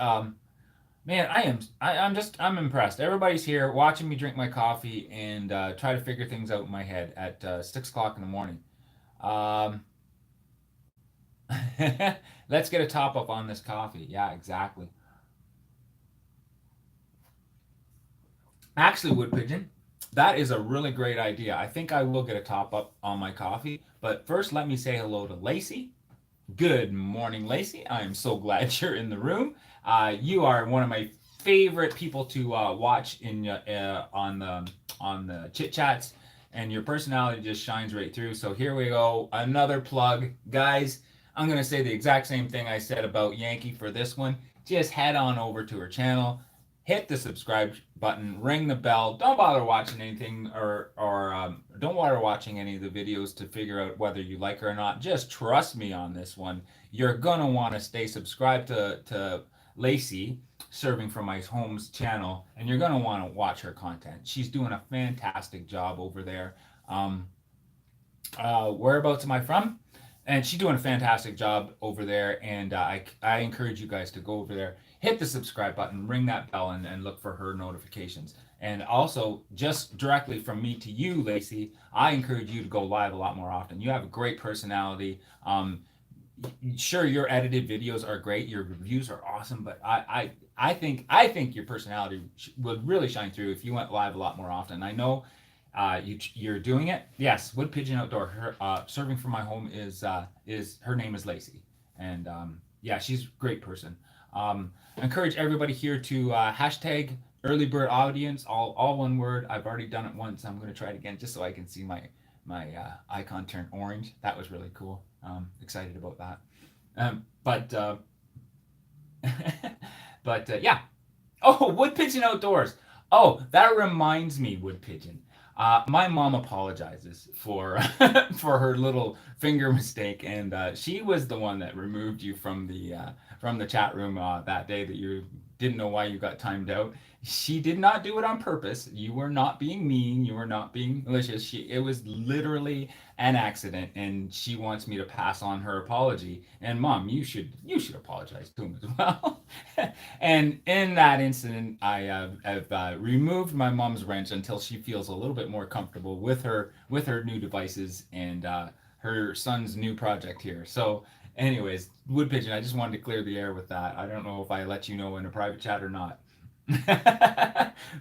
man, I'm impressed. Everybody's here watching me drink my coffee and try to figure things out in my head at 6 o'clock in the morning. Um, let's get a top up on this coffee. Yeah, exactly. Actually, Wood Pigeon, that is a really great idea. I think I will get a top up on my coffee. But first, let me say hello to Lacey. Good morning, Lacey. I am so glad you're in the room. You are one of my favorite people to watch in on the chit chats, and your personality just shines right through. So here we go, another plug, guys. I'm gonna say the exact same thing I said about Yankee for this one. Just head on over to her channel, hit the subscribe button, ring the bell. Don't bother watching anything or don't bother watching any of the videos to figure out whether you like her or not. Just trust me on this one. You're gonna want to stay subscribed to Lacey, Serving from My Home's channel, and you're gonna want to watch her content. She's doing a fantastic job over there. Whereabouts am I from? And she's doing a fantastic job over there. And I encourage you guys to go over there, hit the subscribe button, ring that bell, and look for her notifications. And also, just directly from me to you, Lacey, I encourage you to go live a lot more often. You have a great personality. Sure, your edited videos are great, your reviews are awesome, but I think your personality would really shine through if you went live a lot more often. I know you're doing it. Yes, Wood Pigeon Outdoor. Serving from My Home is her name is Lacey, and yeah, she's a great person. I encourage everybody here to hashtag early bird audience, all one word. I've already done it once. I'm going to try it again just so I can see my icon turn orange. That was really cool. Excited about that. But but yeah. Oh, Wood Pigeon Outdoors. Oh, that reminds me, Wood Pigeon. My mom apologizes for for her little finger mistake, and she was the one that removed you from the chat room that day that you didn't know why you got timed out. She did not do it on purpose. You were not being mean. You were not being malicious. It was literally an accident, and she wants me to pass on her apology. And mom, you should apologize to him as well. And in that incident, I have removed my mom's wrench until she feels a little bit more comfortable with her new devices and her son's new project here. So, anyways, Wood Pigeon, I just wanted to clear the air with that. I don't know if I let you know in a private chat or not.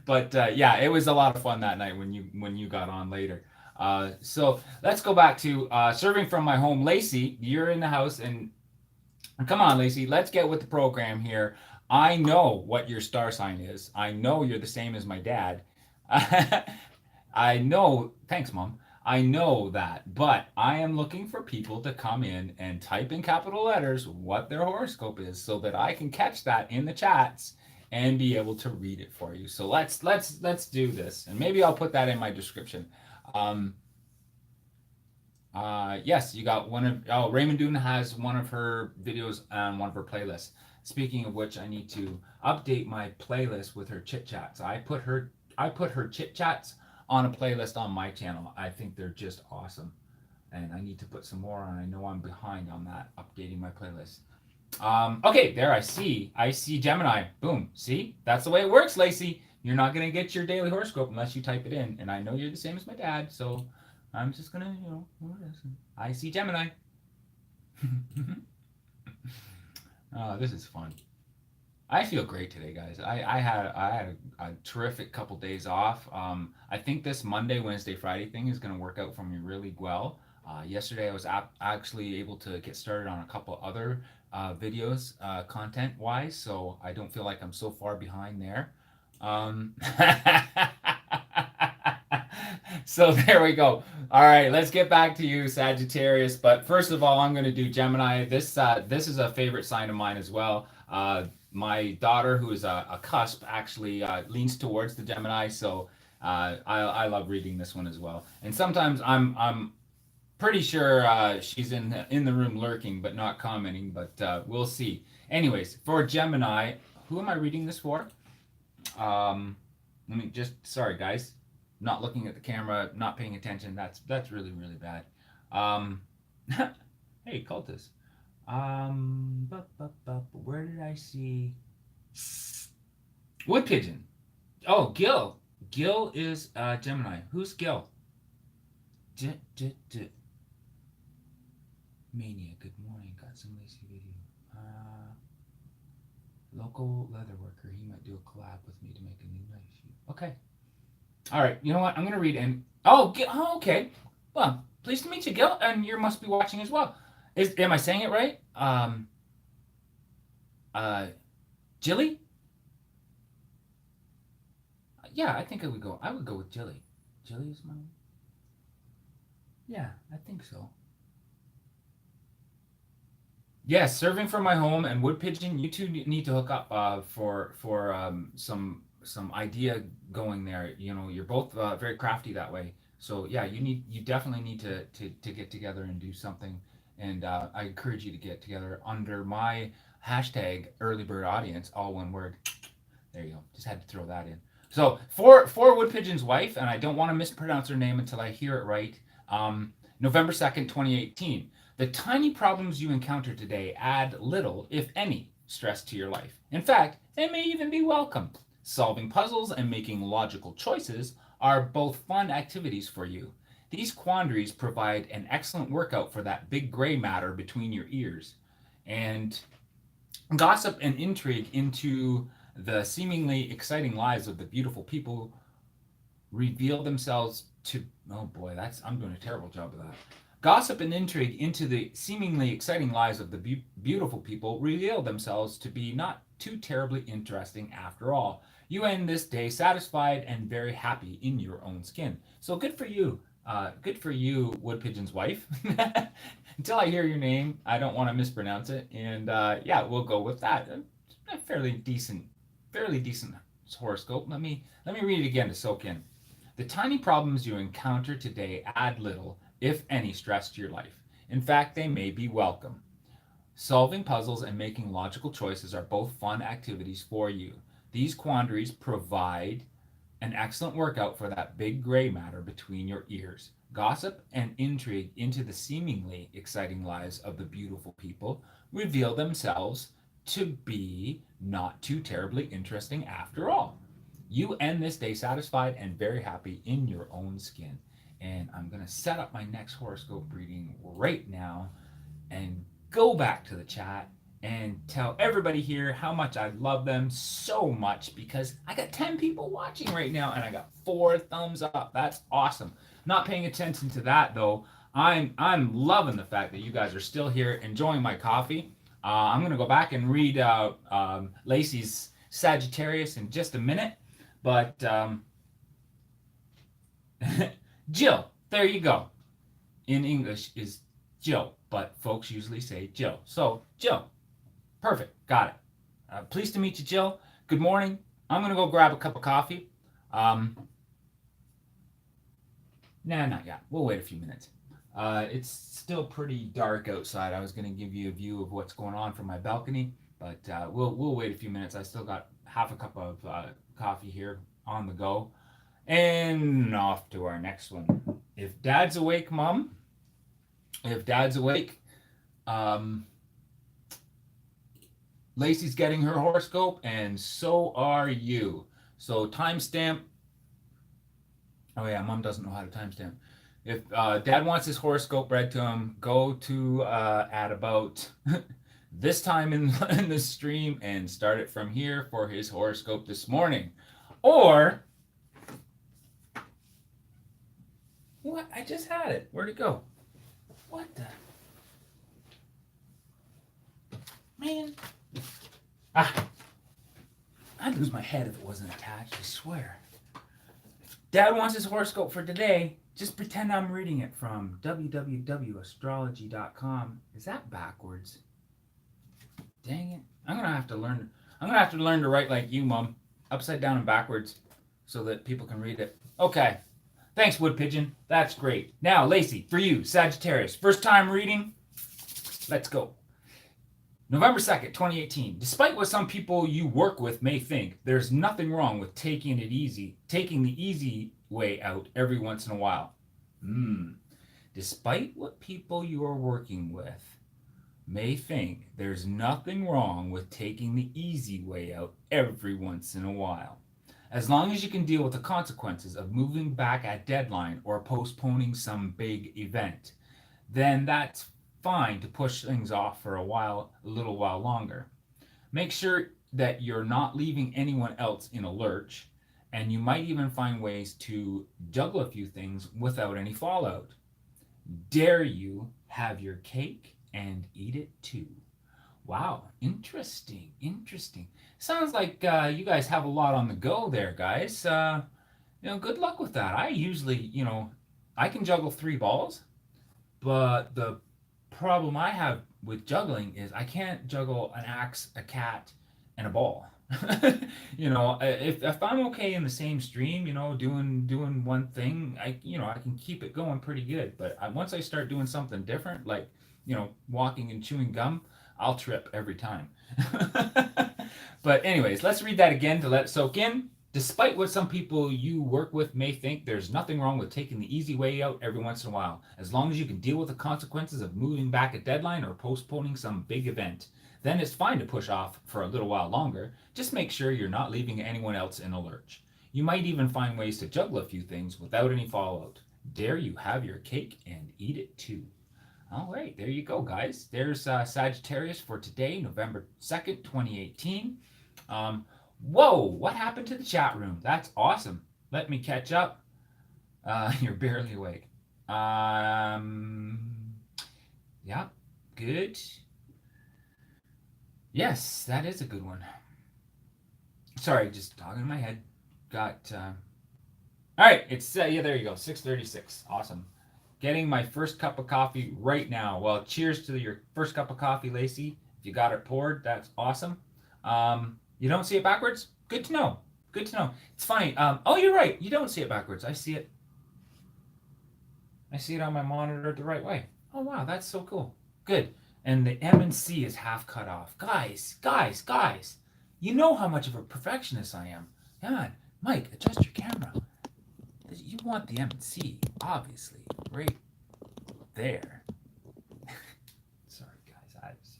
But yeah, it was a lot of fun that night when you got on later. So let's go back to serving from my home. Lacey, you're in the house, and come on, Lacey, let's get with the program here. I know what your star sign is. I know you're the same as my dad. I know. Thanks, Mom. I know that, but I am looking for people to come in and type in capital letters what their horoscope is so that I can catch that in the chats and be able to read it for you. So let's do this, and maybe I'll put that in my description. Um, yes, you got one of. Oh, Raymond Dune has one of her videos on one of her playlists. Speaking of which, I need to update my playlist with her chit chats. I put her chit chats on a playlist on my channel. I think they're just awesome, and I need to put some more on. I know I'm behind on that updating my playlist. Okay, there I see Gemini. Boom. See, that's the way it works, Lacey. You're not gonna get your daily horoscope unless you type it in, and I know you're the same as my dad, so I'm just gonna, listen. I see Gemini. Oh, this is fun. I feel great today, guys. I had a terrific couple days off. I think this Monday, Wednesday, Friday thing is gonna work out for me really well. Yesterday, I was actually able to get started on a couple other videos, content wise, so I don't feel like I'm so far behind there. Um, so there we go. All right, let's get back to you, Sagittarius. But first of all, I'm going to do Gemini. This is a favorite sign of mine as well. My daughter, who is a cusp, actually leans towards the Gemini, so I love reading this one as well. And sometimes I'm pretty sure she's in the room lurking, but not commenting. But we'll see. Anyways, for Gemini, who am I reading this for? Let me just. Sorry, guys. Not looking at the camera, not paying attention. That's really really bad. Um, hey, cultist. Where did I see Wood Pigeon? Oh, Gil. Gil is Gemini. Who's Gil? Mania. Good morning. Got some lacy video. Local leather worker. He might do a collab with me to make a new knife sheet. Okay. All right. You know what? I'm gonna read and Gil, okay. Well, pleased to meet you, Gil, and you must be watching as well. Am I saying it right? Jilly? Yeah, I think I would go. I would go with Jilly. Jilly is my. Yeah, I think so. Yes, serving from my home and Wood Pigeon. You two need to hook up for some idea going there. You know, you're both very crafty that way. So yeah, you definitely need to get together and do something. And I encourage you to get together under my hashtag early bird audience, all one word. There you go. Just had to throw that in. So for Wood Pigeon's wife, and I don't want to mispronounce her name until I hear it right. November 2nd, 2018. The tiny problems you encounter today add little, if any, stress to your life. In fact, they may even be welcome. Solving puzzles and making logical choices are both fun activities for you. These quandaries provide an excellent workout for that big gray matter between your ears. And gossip and intrigue into the seemingly exciting lives of the beautiful people reveal themselves to. Oh boy, I'm doing a terrible job of that. Gossip and intrigue into the seemingly exciting lives of the beautiful people reveal themselves to be not too terribly interesting after all. You end this day satisfied and very happy in your own skin. So good for you. Good for you, Wood Pigeon's wife. Until I hear your name, I don't want to mispronounce it. And yeah, we'll go with that. A fairly decent horoscope. Let me read it again to soak in. The tiny problems you encounter today add little, if any, stress to your life. In fact, they may be welcome. Solving puzzles and making logical choices are both fun activities for you. These quandaries provide an excellent workout for that big gray matter between your ears. Gossip and intrigue into the seemingly exciting lives of the beautiful people reveal themselves to be not too terribly interesting after all. You end this day satisfied and very happy in your own skin. And I'm going to set up my next horoscope reading right now and go back to the chat and tell everybody here how much I love them so much, because I got 10 people watching right now and I got 4 thumbs up. That's awesome. Not paying attention to that though. I'm loving the fact that you guys are still here enjoying my coffee. I'm gonna go back and read Lacey's Sagittarius in just a minute, but Jill, there you go. In English is Jill, but folks usually say Jill. So Jill, perfect, got it. Pleased to meet you, Jill. Good morning. I'm gonna go grab a cup of coffee. Nah, not yet. We'll wait a few minutes. It's still pretty dark outside. I was going to give you a view of what's going on from my balcony, but we'll wait a few minutes. I still got half a cup of coffee here on the go, and off to our next one. If Dad's awake, Mom. If Dad's awake, Lacey's getting her horoscope, and so are you. So timestamp. Oh yeah, Mom doesn't know how to timestamp. If Dad wants his horoscope read to him, go to at about this time in the stream and start it from here for his horoscope this morning. Or what? I just had it. Where'd it go? What the man? I'd lose my head if it wasn't attached, I swear. Dad wants his horoscope for today. Just pretend I'm reading it from www.astrology.com. Is that backwards? Dang it. I'm gonna have to learn to write like you, Mom. Upside down and backwards so that people can read it. Okay. Thanks, Wood Pigeon. That's great. Now, Lacey, for you, Sagittarius. First time reading. Let's go. November 2nd, 2018. Despite what some people you work with may think, there's nothing wrong with taking the easy way out every once in a while. Despite what people you are working with may think, there's nothing wrong with taking the easy way out every once in a while. As long as you can deal with the consequences of moving back at deadline or postponing some big event, then that's fine to push things off for a little while longer. Make sure that you're not leaving anyone else in a lurch, and you might even find ways to juggle a few things without any fallout. Dare you have your cake and eat it too? Wow, interesting. Sounds like you guys have a lot on the go there, guys. Good luck with that. I usually, I can juggle 3 balls, but the problem I have with juggling is I can't juggle an axe, a cat, and a ball. If I'm okay in the same stream, doing one thing, I can keep it going pretty good. But once I start doing something different, like walking and chewing gum, I'll trip every time. But anyways, let's read that again to let it soak in. Despite what some people you work with may think, there's nothing wrong with taking the easy way out every once in a while, as long as you can deal with the consequences of moving back a deadline or postponing some big event. Then it's fine to push off for a little while longer. Just make sure you're not leaving anyone else in a lurch. You might even find ways to juggle a few things without any fallout. Dare you have your cake and eat it too? All right, there you go, guys. There's Sagittarius for today, November 2nd, 2018. Whoa, what happened to the chat room? That's awesome. Let me catch up. You're barely awake. Yeah, good. Yes, that is a good one. Sorry, just talking in my head. Got, all right, it's, yeah, there you go, 6:36. Awesome. Getting my first cup of coffee right now. Well, cheers to your first cup of coffee, Lacey. If you got it poured, that's awesome. You don't see it backwards? Good to know. Good to know. It's funny. Oh, you're right. You don't see it backwards. I see it. I see it on my monitor the right way. Oh wow, that's so cool. Good. And the M and C is half cut off. Guys, guys, guys. You know how much of a perfectionist I am. Come on, Mike, adjust your camera. You want the M and C, obviously, right there. Sorry, guys.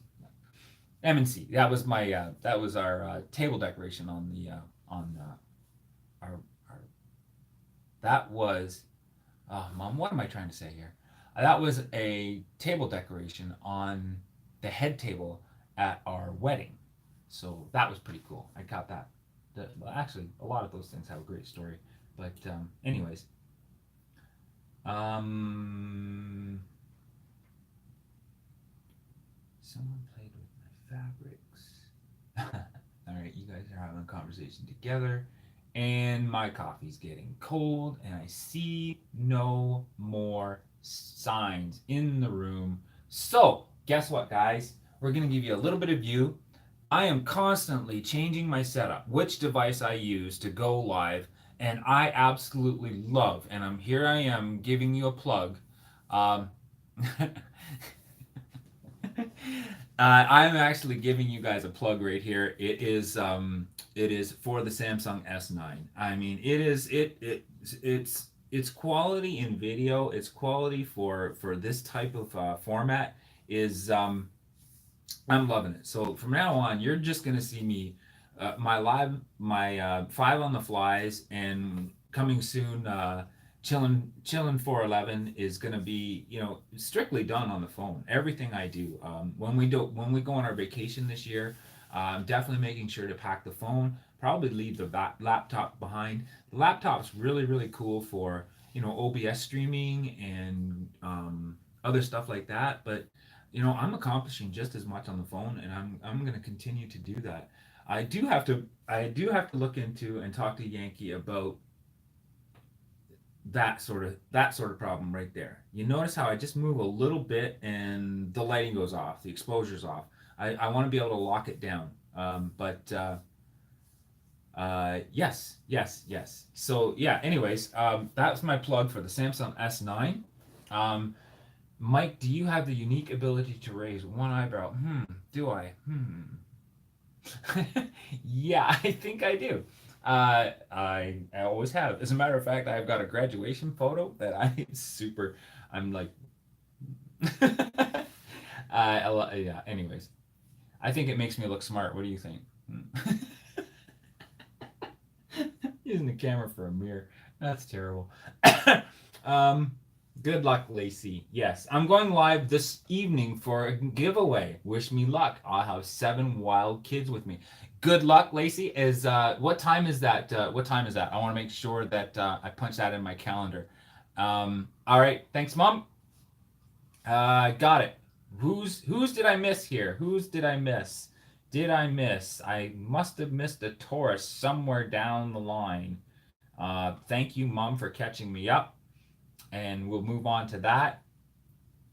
M and C. That was my. That was our table decoration on the on our. That was. Oh, Mom, what am I trying to say here? That was a table decoration on the head table at our wedding. So that was pretty cool. I got that. Well, actually, a lot of those things have a great story. But anyways, um, someone played with my fabrics. All right, you guys are having a conversation together, and my coffee's getting cold, and I see no more signs in the room. So, guess what, guys? We're going to give you a little bit of view. I am constantly changing my setup, which device I use to go live, and I absolutely love, and here I am giving you a plug. Um, I'm actually giving you guys a plug right here. It is for the Samsung S9. I mean, it's quality in video. It's quality for this type of format. Is I'm loving it. So from now on, you're just gonna see me, my five on the flies, and coming soon, Chillen 411 is gonna be, strictly done on the phone. Everything I do, when we go on our vacation this year, I'm definitely making sure to pack the phone. Probably leave the laptop behind. The laptop's really really cool for OBS streaming and other stuff like that, but I'm accomplishing just as much on the phone, and I'm going to continue to do that. I do have to look into and talk to Yankee about that sort of problem right there. You notice how I just move a little bit and the lighting goes off, the exposure's off. I want to be able to lock it down. But yes, yes, yes. So yeah. Anyways, that's my plug for the Samsung S9. Mike, do you have the unique ability to raise one eyebrow? Do I? Yeah, I think I do. I always have. As a matter of fact, I've got a graduation photo that I'm like, yeah. Anyways, I think it makes me look smart. What do you think? Using the camera for a mirror. That's terrible. um, Good luck, Lacey. Yes, I'm going live this evening for a giveaway. Wish me luck. I'll have 7 wild kids with me. Good luck, Lacey. What time is that? What time is that? I want to make sure that I punch that in my calendar. All right. Thanks, Mom. Got it. Who's did I miss here? Who's did I miss? Did I miss? I must have missed a Taurus somewhere down the line. Thank you, Mom, for catching me up. And we'll move on to that.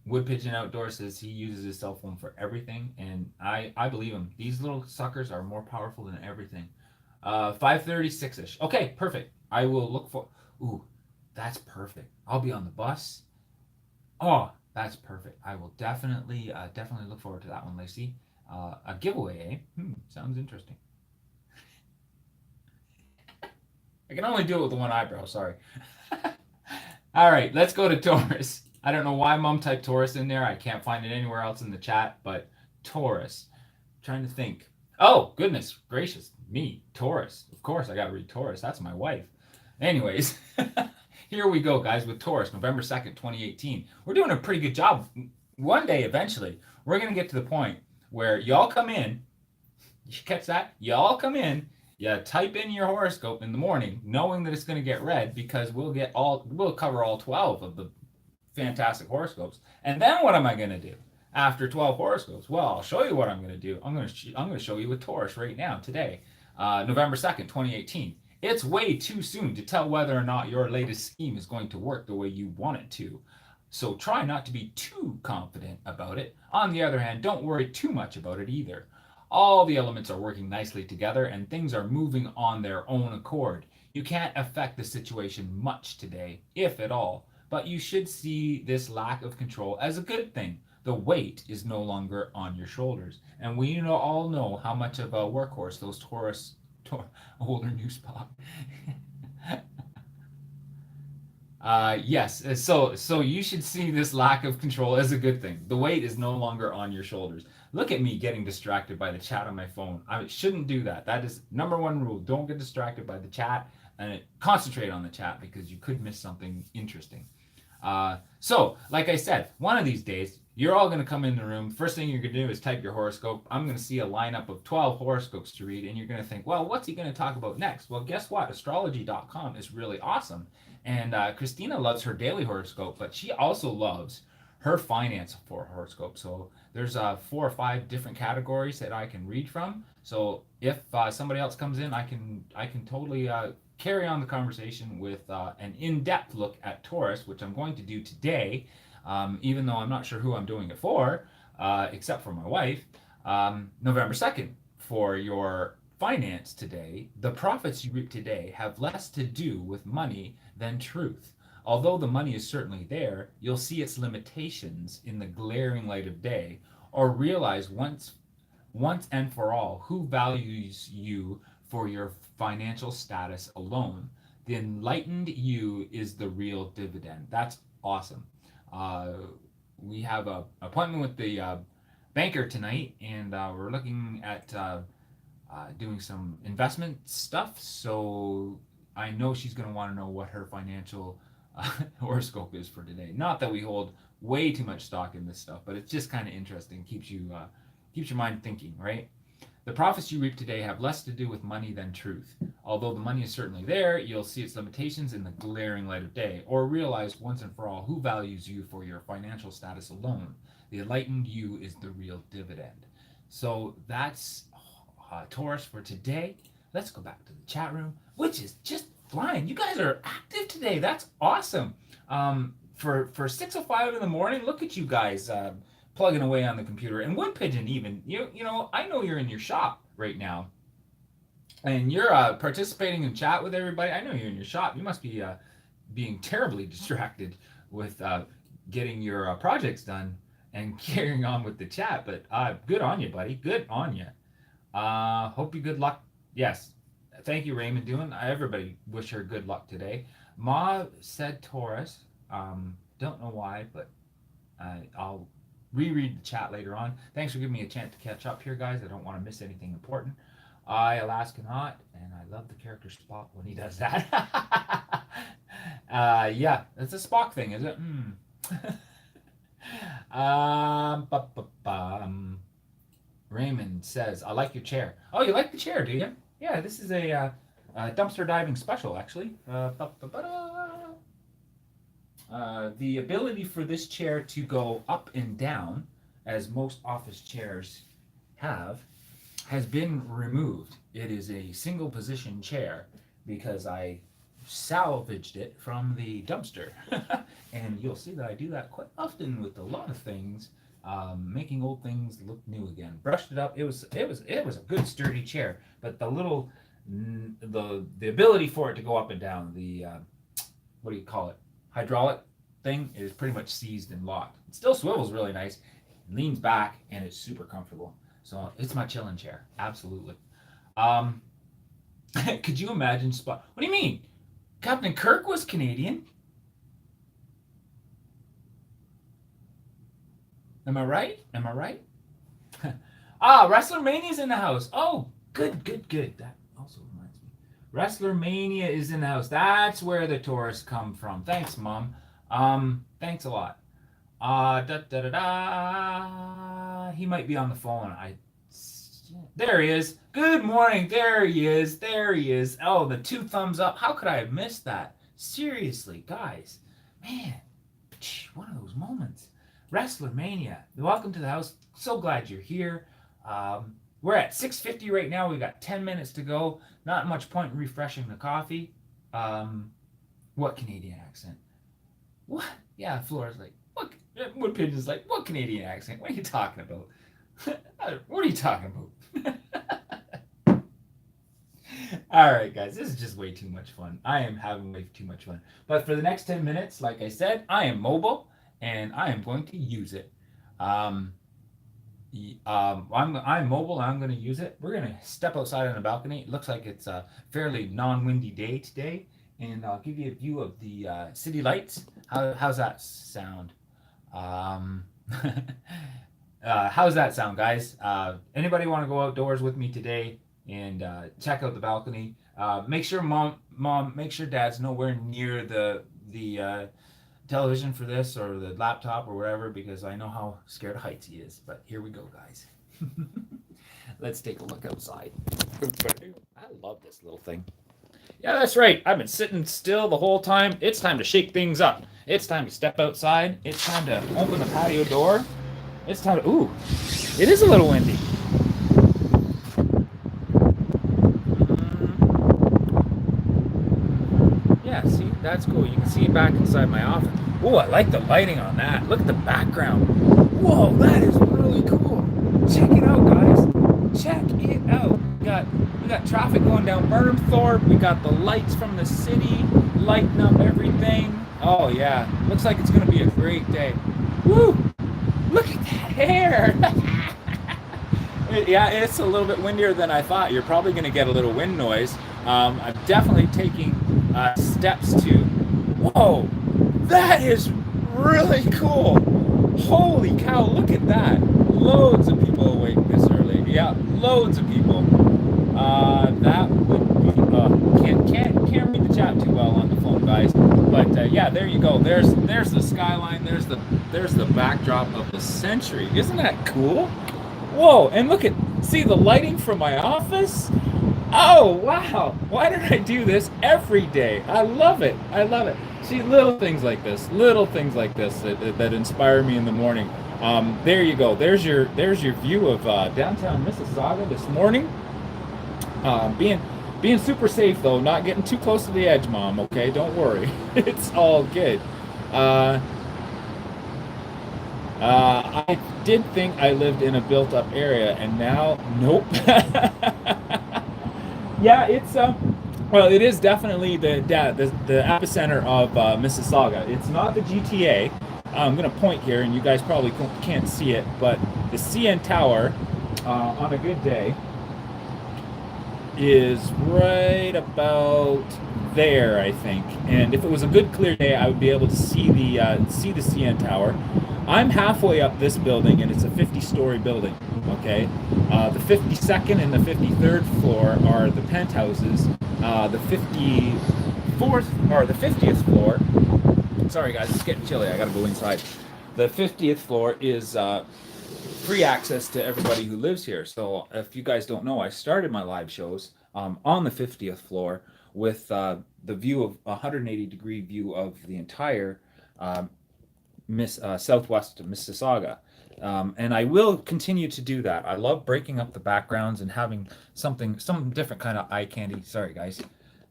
Wood Pigeon Outdoor says he uses his cell phone for everything, and I believe him. These little suckers are more powerful than everything. 5:36ish. Okay, perfect. I will look for. Ooh, that's perfect. I'll be on the bus. Oh, that's perfect. I will definitely look forward to that one, Lacey. A giveaway, eh? Sounds interesting. I can only do it with the one eyebrow. Sorry. All right, let's go to Taurus. I don't know why Mom typed Taurus in there. I can't find it anywhere else in the chat, but Taurus. Trying to think. Oh, goodness gracious. Me, Taurus. Of course, I got to read Taurus. That's my wife. Anyways, here we go, guys, with Taurus, November 2nd, 2018. We're doing a pretty good job. One day, eventually, we're going to get to the point where y'all come in. You catch that? Y'all come in. You type in your horoscope in the morning, knowing that it's going to get read, because we'll cover all 12 of the fantastic horoscopes. And then what am I going to do after 12 horoscopes? Well, I'll show you what I'm going to do. I'm going to show you a Taurus right now, today, November 2nd, 2018. It's way too soon to tell whether or not your latest scheme is going to work the way you want it to. So try not to be too confident about it. On the other hand, don't worry too much about it either. All the elements are working nicely together and things are moving on their own accord. You can't affect the situation much today, if at all, but you should see this lack of control as a good thing. The weight is no longer on your shoulders. And we all know how much of a workhorse those older new Spock. Yes, so you should see this lack of control as a good thing. The weight is no longer on your shoulders. Look at me getting distracted by the chat on my phone. I shouldn't do that. That is number one rule. Don't get distracted by the chat and concentrate on the chat because you could miss something interesting. So, like I said, one of these days, you're all going to come in the room. First thing you're going to do is type your horoscope. I'm going to see a lineup of 12 horoscopes to read, and you're going to think, well, what's he going to talk about next? Well, guess what? Astrology.com is really awesome. And Christina loves her daily horoscope, but she also loves her finance for horoscope. So there's 4 or 5 different categories that I can read from. So if somebody else comes in, I can totally carry on the conversation with an in-depth look at Taurus, which I'm going to do today, even though I'm not sure who I'm doing it for, except for my wife. November 2nd for your finance today. The profits you reap today have less to do with money than truth. Although the money is certainly there, you'll see its limitations in the glaring light of day, or realize once and for all who values you for your financial status alone. The enlightened you is the real dividend. That's awesome. We have an appointment with the banker tonight, and we're looking at doing some investment stuff. So I know she's going to want to know what her financial horoscope is for today. Not that we hold way too much stock in this stuff, but it's just kind of interesting. Keeps your mind thinking, right? The profits you reap today have less to do with money than truth. Although the money is certainly there, you'll see its limitations in the glaring light of day, or realize once and for all who values you for your financial status alone. The enlightened you is the real dividend. So that's Taurus for today. Let's go back to the chat room, which is just flying. You guys are active today. That's awesome. For 6:05 in the morning, look at you guys plugging away on the computer. And Wood Pigeon, even you know, I know you're in your shop right now, and you're participating in chat with everybody. I know you're in your shop. You must be being terribly distracted with getting your projects done and carrying on with the chat. But good on you, buddy. Good on you. Hope you good luck. Yes. Thank you, Raymond Doing. Everybody wish her good luck today. Ma said Taurus. Don't know why, but I'll reread the chat later on. Thanks for giving me a chance to catch up here, guys. I don't want to miss anything important. Alaskanaut, and I love the character Spock when he does that. Yeah, it's a Spock thing, is it? Raymond says, I like your chair. Oh, you like the chair, do you? Yeah, this is a dumpster diving special, actually. The ability for this chair to go up and down, as most office chairs have, has been removed. It is a single position chair because I salvaged it from the dumpster. And you'll see that I do that quite often with a lot of things, making old things look new again. Brushed it up. It was a good sturdy chair, but the little the ability for it to go up and down, the what do you call it, hydraulic thing, is pretty much seized and locked. It still swivels really nice, leans back, and it's super comfortable. So it's my chilling chair, absolutely. Could you imagine Spock? What do you mean? Captain Kirk was Canadian. Am I right? Am I right? WrestlerMania's in the house. Oh, good. That also reminds me. WrestlerMania is in the house. That's where the Taurus come from. Thanks, Mom. Thanks a lot. He might be on the phone. There he is. Good morning. There he is. Oh, the 2 thumbs up. How could I have missed that? Seriously, guys. Man, one of those moments. WrestlerMania. Welcome to the house. So glad you're here. We're at 6:50 right now. We got 10 minutes to go. Not much point in refreshing the coffee. What Canadian accent? What? Yeah, Flora's like, what? Wood Pigeon's like, what Canadian accent? What are you talking about? What are you talking about? All right, guys, this is just way too much fun. I am having way too much fun. But for the next 10 minutes, like I said, I am mobile and I am going to use it. Um, I'm mobile and I'm going to use it. We're going to step outside on the balcony. It looks like it's a fairly non-windy day today. And I'll give you a view of the city lights. How's that sound? Um, how's that sound, guys? Anybody want to go outdoors with me today and check out the balcony? Make sure make sure dad's nowhere near the television for this or the laptop or whatever because I know how scared of heights he is. But here we go, guys. Let's take a look outside. I love this little thing. Yeah, that's right. I've been sitting still the whole time. It's time to shake things up. It's time to step outside. It's time to open the patio door. It's time to. Ooh, it is a little windy. Yeah, see, that's cool. You can see it back inside my office. Ooh, I like the lighting on that. Look at the background. Whoa, that is really cool. Check it out, guys. Check it out. We got traffic going down Burnhamthorpe. We got the lights from the city lighting up everything. Oh yeah, looks like it's gonna be a great day. Woo! Look at that hair. Yeah, it's a little bit windier than I thought. You're probably gonna get a little wind noise. I'm definitely taking steps to. Whoa, that is really cool. Holy cow! Look at that. Loads of people awake this early. Yeah, loads of people. That would be can't read the chat too well on the phone, guys. But yeah, there you go. There's the skyline. There's the backdrop of the century. Isn't that cool? Whoa! And see the lighting from my office. Oh wow! Why did I do this every day? I love it. I love it. See little things like this that inspire me in the morning. There you go. There's your view of downtown Mississauga this morning. Being super safe though, not getting too close to the edge, Mom. Okay, don't worry, it's all good. I did think I lived in a built-up area, and now, nope. Yeah, it's well, it is definitely the epicenter of Mississauga. It's not the GTA. I'm gonna point here, and you guys probably can't see it, but the CN Tower, on a good day, is right about there, I think. And if it was a good clear day, I would be able to see the CN Tower. I'm halfway up this building, and it's a 50-story building. Okay, the 52nd and the 53rd floor are the penthouses. The 54th or the 50th floor. Sorry, guys, it's getting chilly. I gotta go inside. The 50th floor is free access to everybody who lives here. So if you guys don't know, I started my live shows on the 50th floor with the view of 180-degree view of the entire southwest Mississauga. And I will continue to do that. I love breaking up the backgrounds and having some different kind of eye candy. Sorry, guys.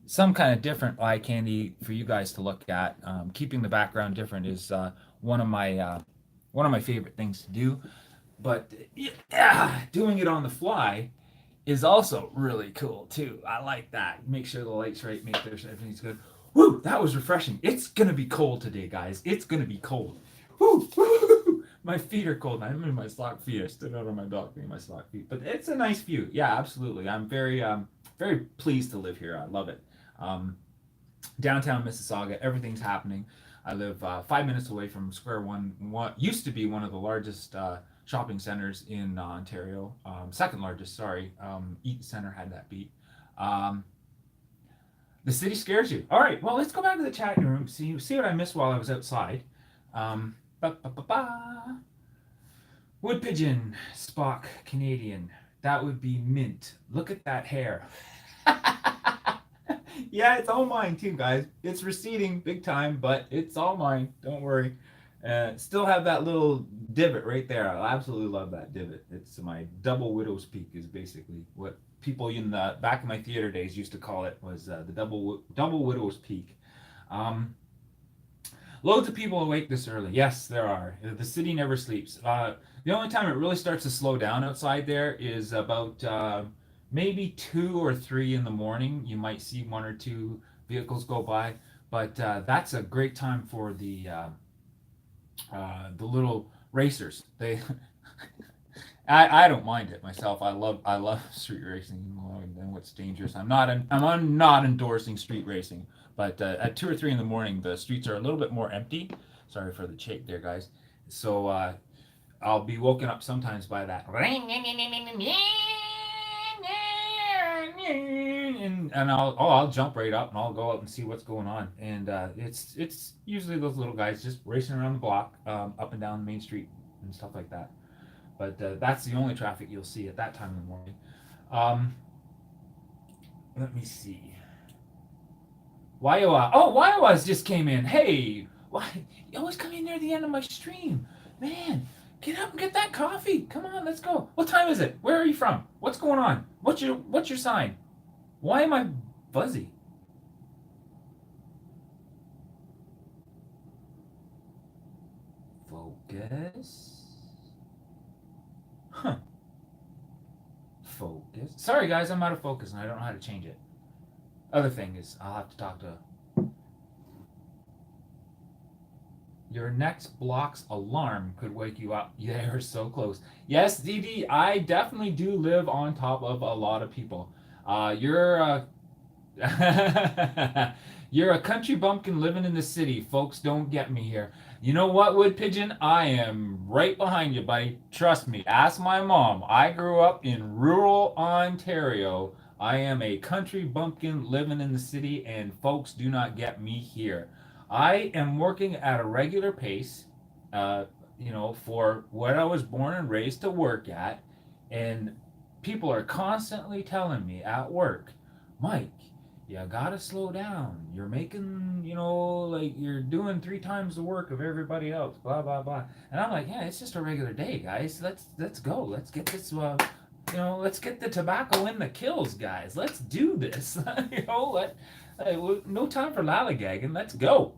Some kind of different eye candy for you guys to look at. Keeping the background different is one of my favorite things to do. But yeah, doing it on the fly is also really cool too. I like that. Make sure the light's right, make sure everything's good. Woo, that was refreshing. It's gonna be cold today, guys. It's gonna be cold. Woo, woo. My feet are cold. I'm in my sock feet. I stood out on my balcony in my sock feet. But it's a nice view. Yeah, absolutely. I'm very pleased to live here. I love it. Downtown Mississauga, everything's happening. I live 5 minutes away from Square One. What used to be one of the largest shopping centers in Ontario. Second largest, sorry. Eaton Center had that beat. The city scares you. All right, well, let's go back to the chatting room. See what I missed while I was outside. Wood pigeon, Spock, Canadian. That would be mint. Look at that hair. Yeah, it's all mine too, guys. It's receding big time, but it's all mine. Don't worry. Still have that little divot right there. I absolutely love that divot. It's my double widow's peak is basically what people in the back of my theater days used to call it, was the double widow's peak. Loads of people awake this early. Yes, there are. The city never sleeps. The only time it really starts to slow down outside there is about maybe 2 or 3 in the morning. You might see 1 or 2 vehicles go by, but that's a great time for the little racers. They I don't mind it myself. I love street racing more than what's dangerous. I'm not endorsing street racing, but at 2 or 3 in the morning, the streets are a little bit more empty. Sorry for the shake there, guys. So I'll be woken up sometimes by that, and I'll jump right up and I'll go out and see what's going on. And it's usually those little guys just racing around the block, up and down Main Street and stuff like that. But that's the only traffic you'll see at that time in the morning. Um, Let me see. Waiwa. Oh, Waiwa's just came in. Hey, why you always come in near the end of my stream, man? Get up and get that coffee. Come on, let's go. What time is it? Where are you from? What's going on? What's your sign? Why am I fuzzy? Focus. Huh. Focus. Sorry guys, I'm out of focus and I don't know how to change it. Other thing is I'll have to talk to your next block's alarm could wake you up. You're so close. Yes, DD, I definitely do live on top of a lot of people. You're you're a country bumpkin living in the city. Folks don't get me here. You know what, Wood Pigeon? I am right behind you, buddy. Trust me. Ask my mom. I grew up in rural Ontario. I am a country bumpkin living in the city, and folks do not get me here. I am working at a regular pace, uh, for what I was born and raised to work at, and people are constantly telling me at work, Mike, you gotta slow down. You're making, like you're doing 3 times the work of everybody else. Blah blah blah. And I'm like, yeah, it's just a regular day, guys. Let's go. Let's get this. Let's get the tobacco in the kills, guys. Let's do this. No time for lollygagging. Let's go.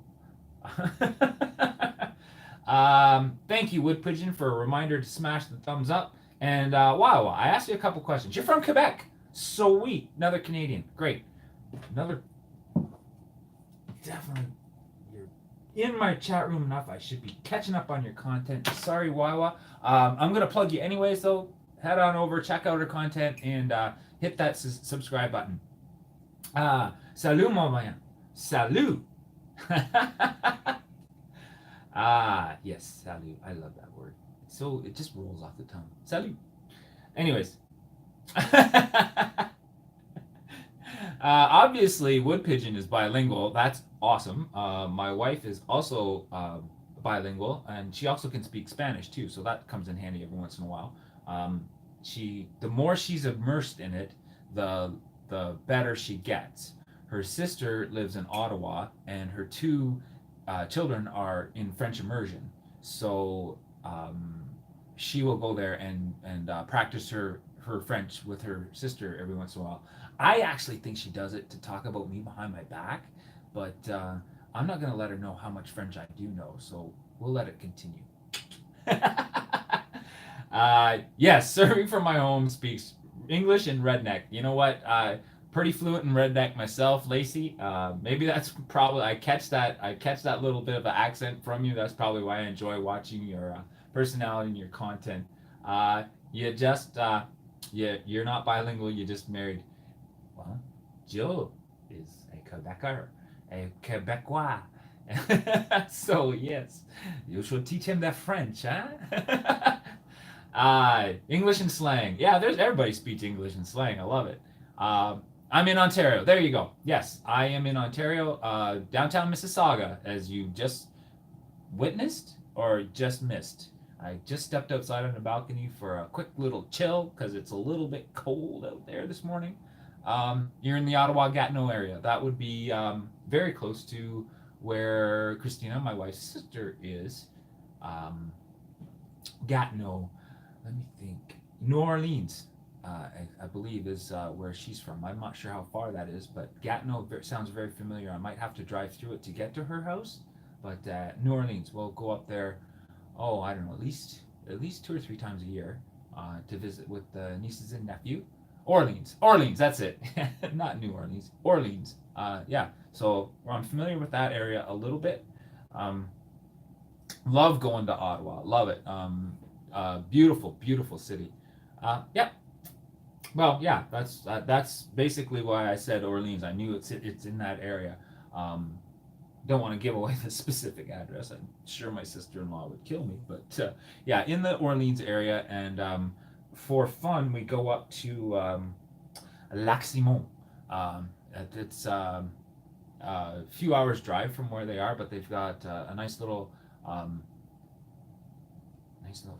Thank you, Wood Pigeon, for a reminder to smash the thumbs up. And wow, I asked you a couple questions. You're from Quebec. Sweet. Another Canadian. Great. Another. Definitely. You're in my chat room enough. I should be catching up on your content. Sorry, Wawa. I'm going to plug you anyways, though. Head on over, check out our content, and hit that subscribe button. Salut, mon voyant. Salut. Yes, salut. I love that word. So it just rolls off the tongue. Salut. Anyways. Obviously, Wood Pigeon is bilingual. That's awesome. My wife is also bilingual, and she also can speak Spanish too. So that comes in handy every once in a while. The more she's immersed in it, the better she gets. Her sister lives in Ottawa, and her 2 children are in French immersion. So she will go there and practice her French with her sister every once in a while. I actually think she does it to talk about me behind my back, but I'm not going to let her know how much French I do know, so we'll let it continue. Yes, serving from my home speaks English and redneck. You know what? Pretty fluent in redneck myself, Lacey. Maybe that's probably I catch that little bit of an accent from you. That's probably why I enjoy watching your personality and your content. You just you're not bilingual. You just married. Well, Joe is a Quebecer, a Quebecois. So yes, you should teach him that French, huh? English and slang. Yeah, there's everybody speaks English and slang. I love it. I'm in Ontario. There you go. Yes, I am in Ontario, downtown Mississauga, as you just witnessed or just missed. I just stepped outside on the balcony for a quick little chill because it's a little bit cold out there this morning. You're in the Ottawa Gatineau area. That would be very close to where Christina, my wife's sister, is. Gatineau, let me think. New Orleans, I believe, is where she's from. I'm not sure how far that is, but Gatineau sounds very familiar. I might have to drive through it to get to her house. But New Orleans, we'll go up there. Oh, I don't know, at least at least 2 or 3 times a year to visit with the nieces and nephew. Orleans, that's it. Not New Orleans, Orleans. Yeah, so I'm familiar with that area a little bit. Um, Love going to Ottawa, love it. Beautiful, beautiful city. Yeah, well, yeah, that's basically why I said Orleans. I knew it's in that area. Um, don't want to give away the specific address. I'm sure my sister-in-law would kill me, but yeah, in the Orleans area, and for fun, we go up to Lac-Simon. It's a few hours drive from where they are, but they've got a um, nice little.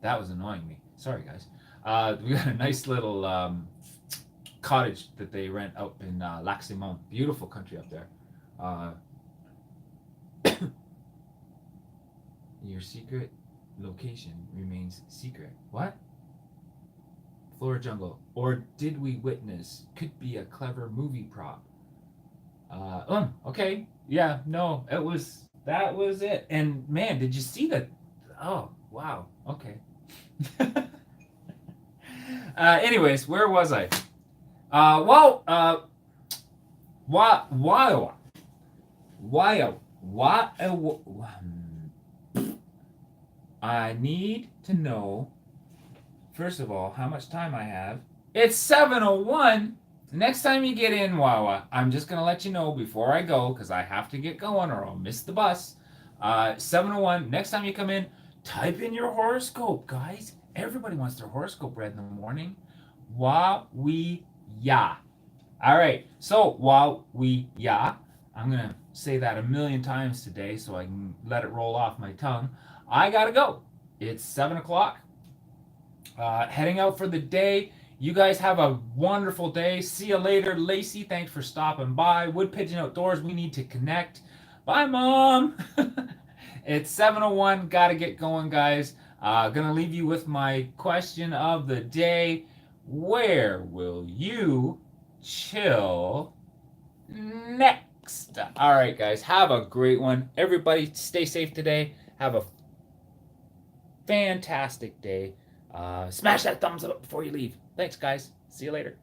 That was annoying me. Sorry, guys. We got a nice little cottage that they rent out in Lac-Simon. Beautiful country up there. Uh, your secret location remains secret. What? Flora Jungle. Or did we witness? Could be a clever movie prop. Okay. Yeah, no, that was it. And man, did you see that? Oh, wow. Okay. Anyways, where was I? Well, why, I need to know, first of all, how much time I have. It's 7:01. Next time you get in, Wawa, I'm just going to let you know before I go, because I have to get going or I'll miss the bus. 7:01. Next time you come in, type in your horoscope, guys. Everybody wants their horoscope read in the morning. Wa-we-ya. All right. So, wa-we-ya. I'm going to say that a million times today so I can let it roll off my tongue. I got to go. It's 7 o'clock. Heading out for the day. You guys have a wonderful day. See you later. Lacey, thanks for stopping by. Wood Pigeon Outdoors, we need to connect. Bye, Mom. It's 7:01. Got to get going, guys. Gonna leave you with my question of the day. Where will you chill next? All right, guys. Have a great one. Everybody, stay safe today. Have a fantastic day. Smash that thumbs up before you leave. Thanks, guys. See you later.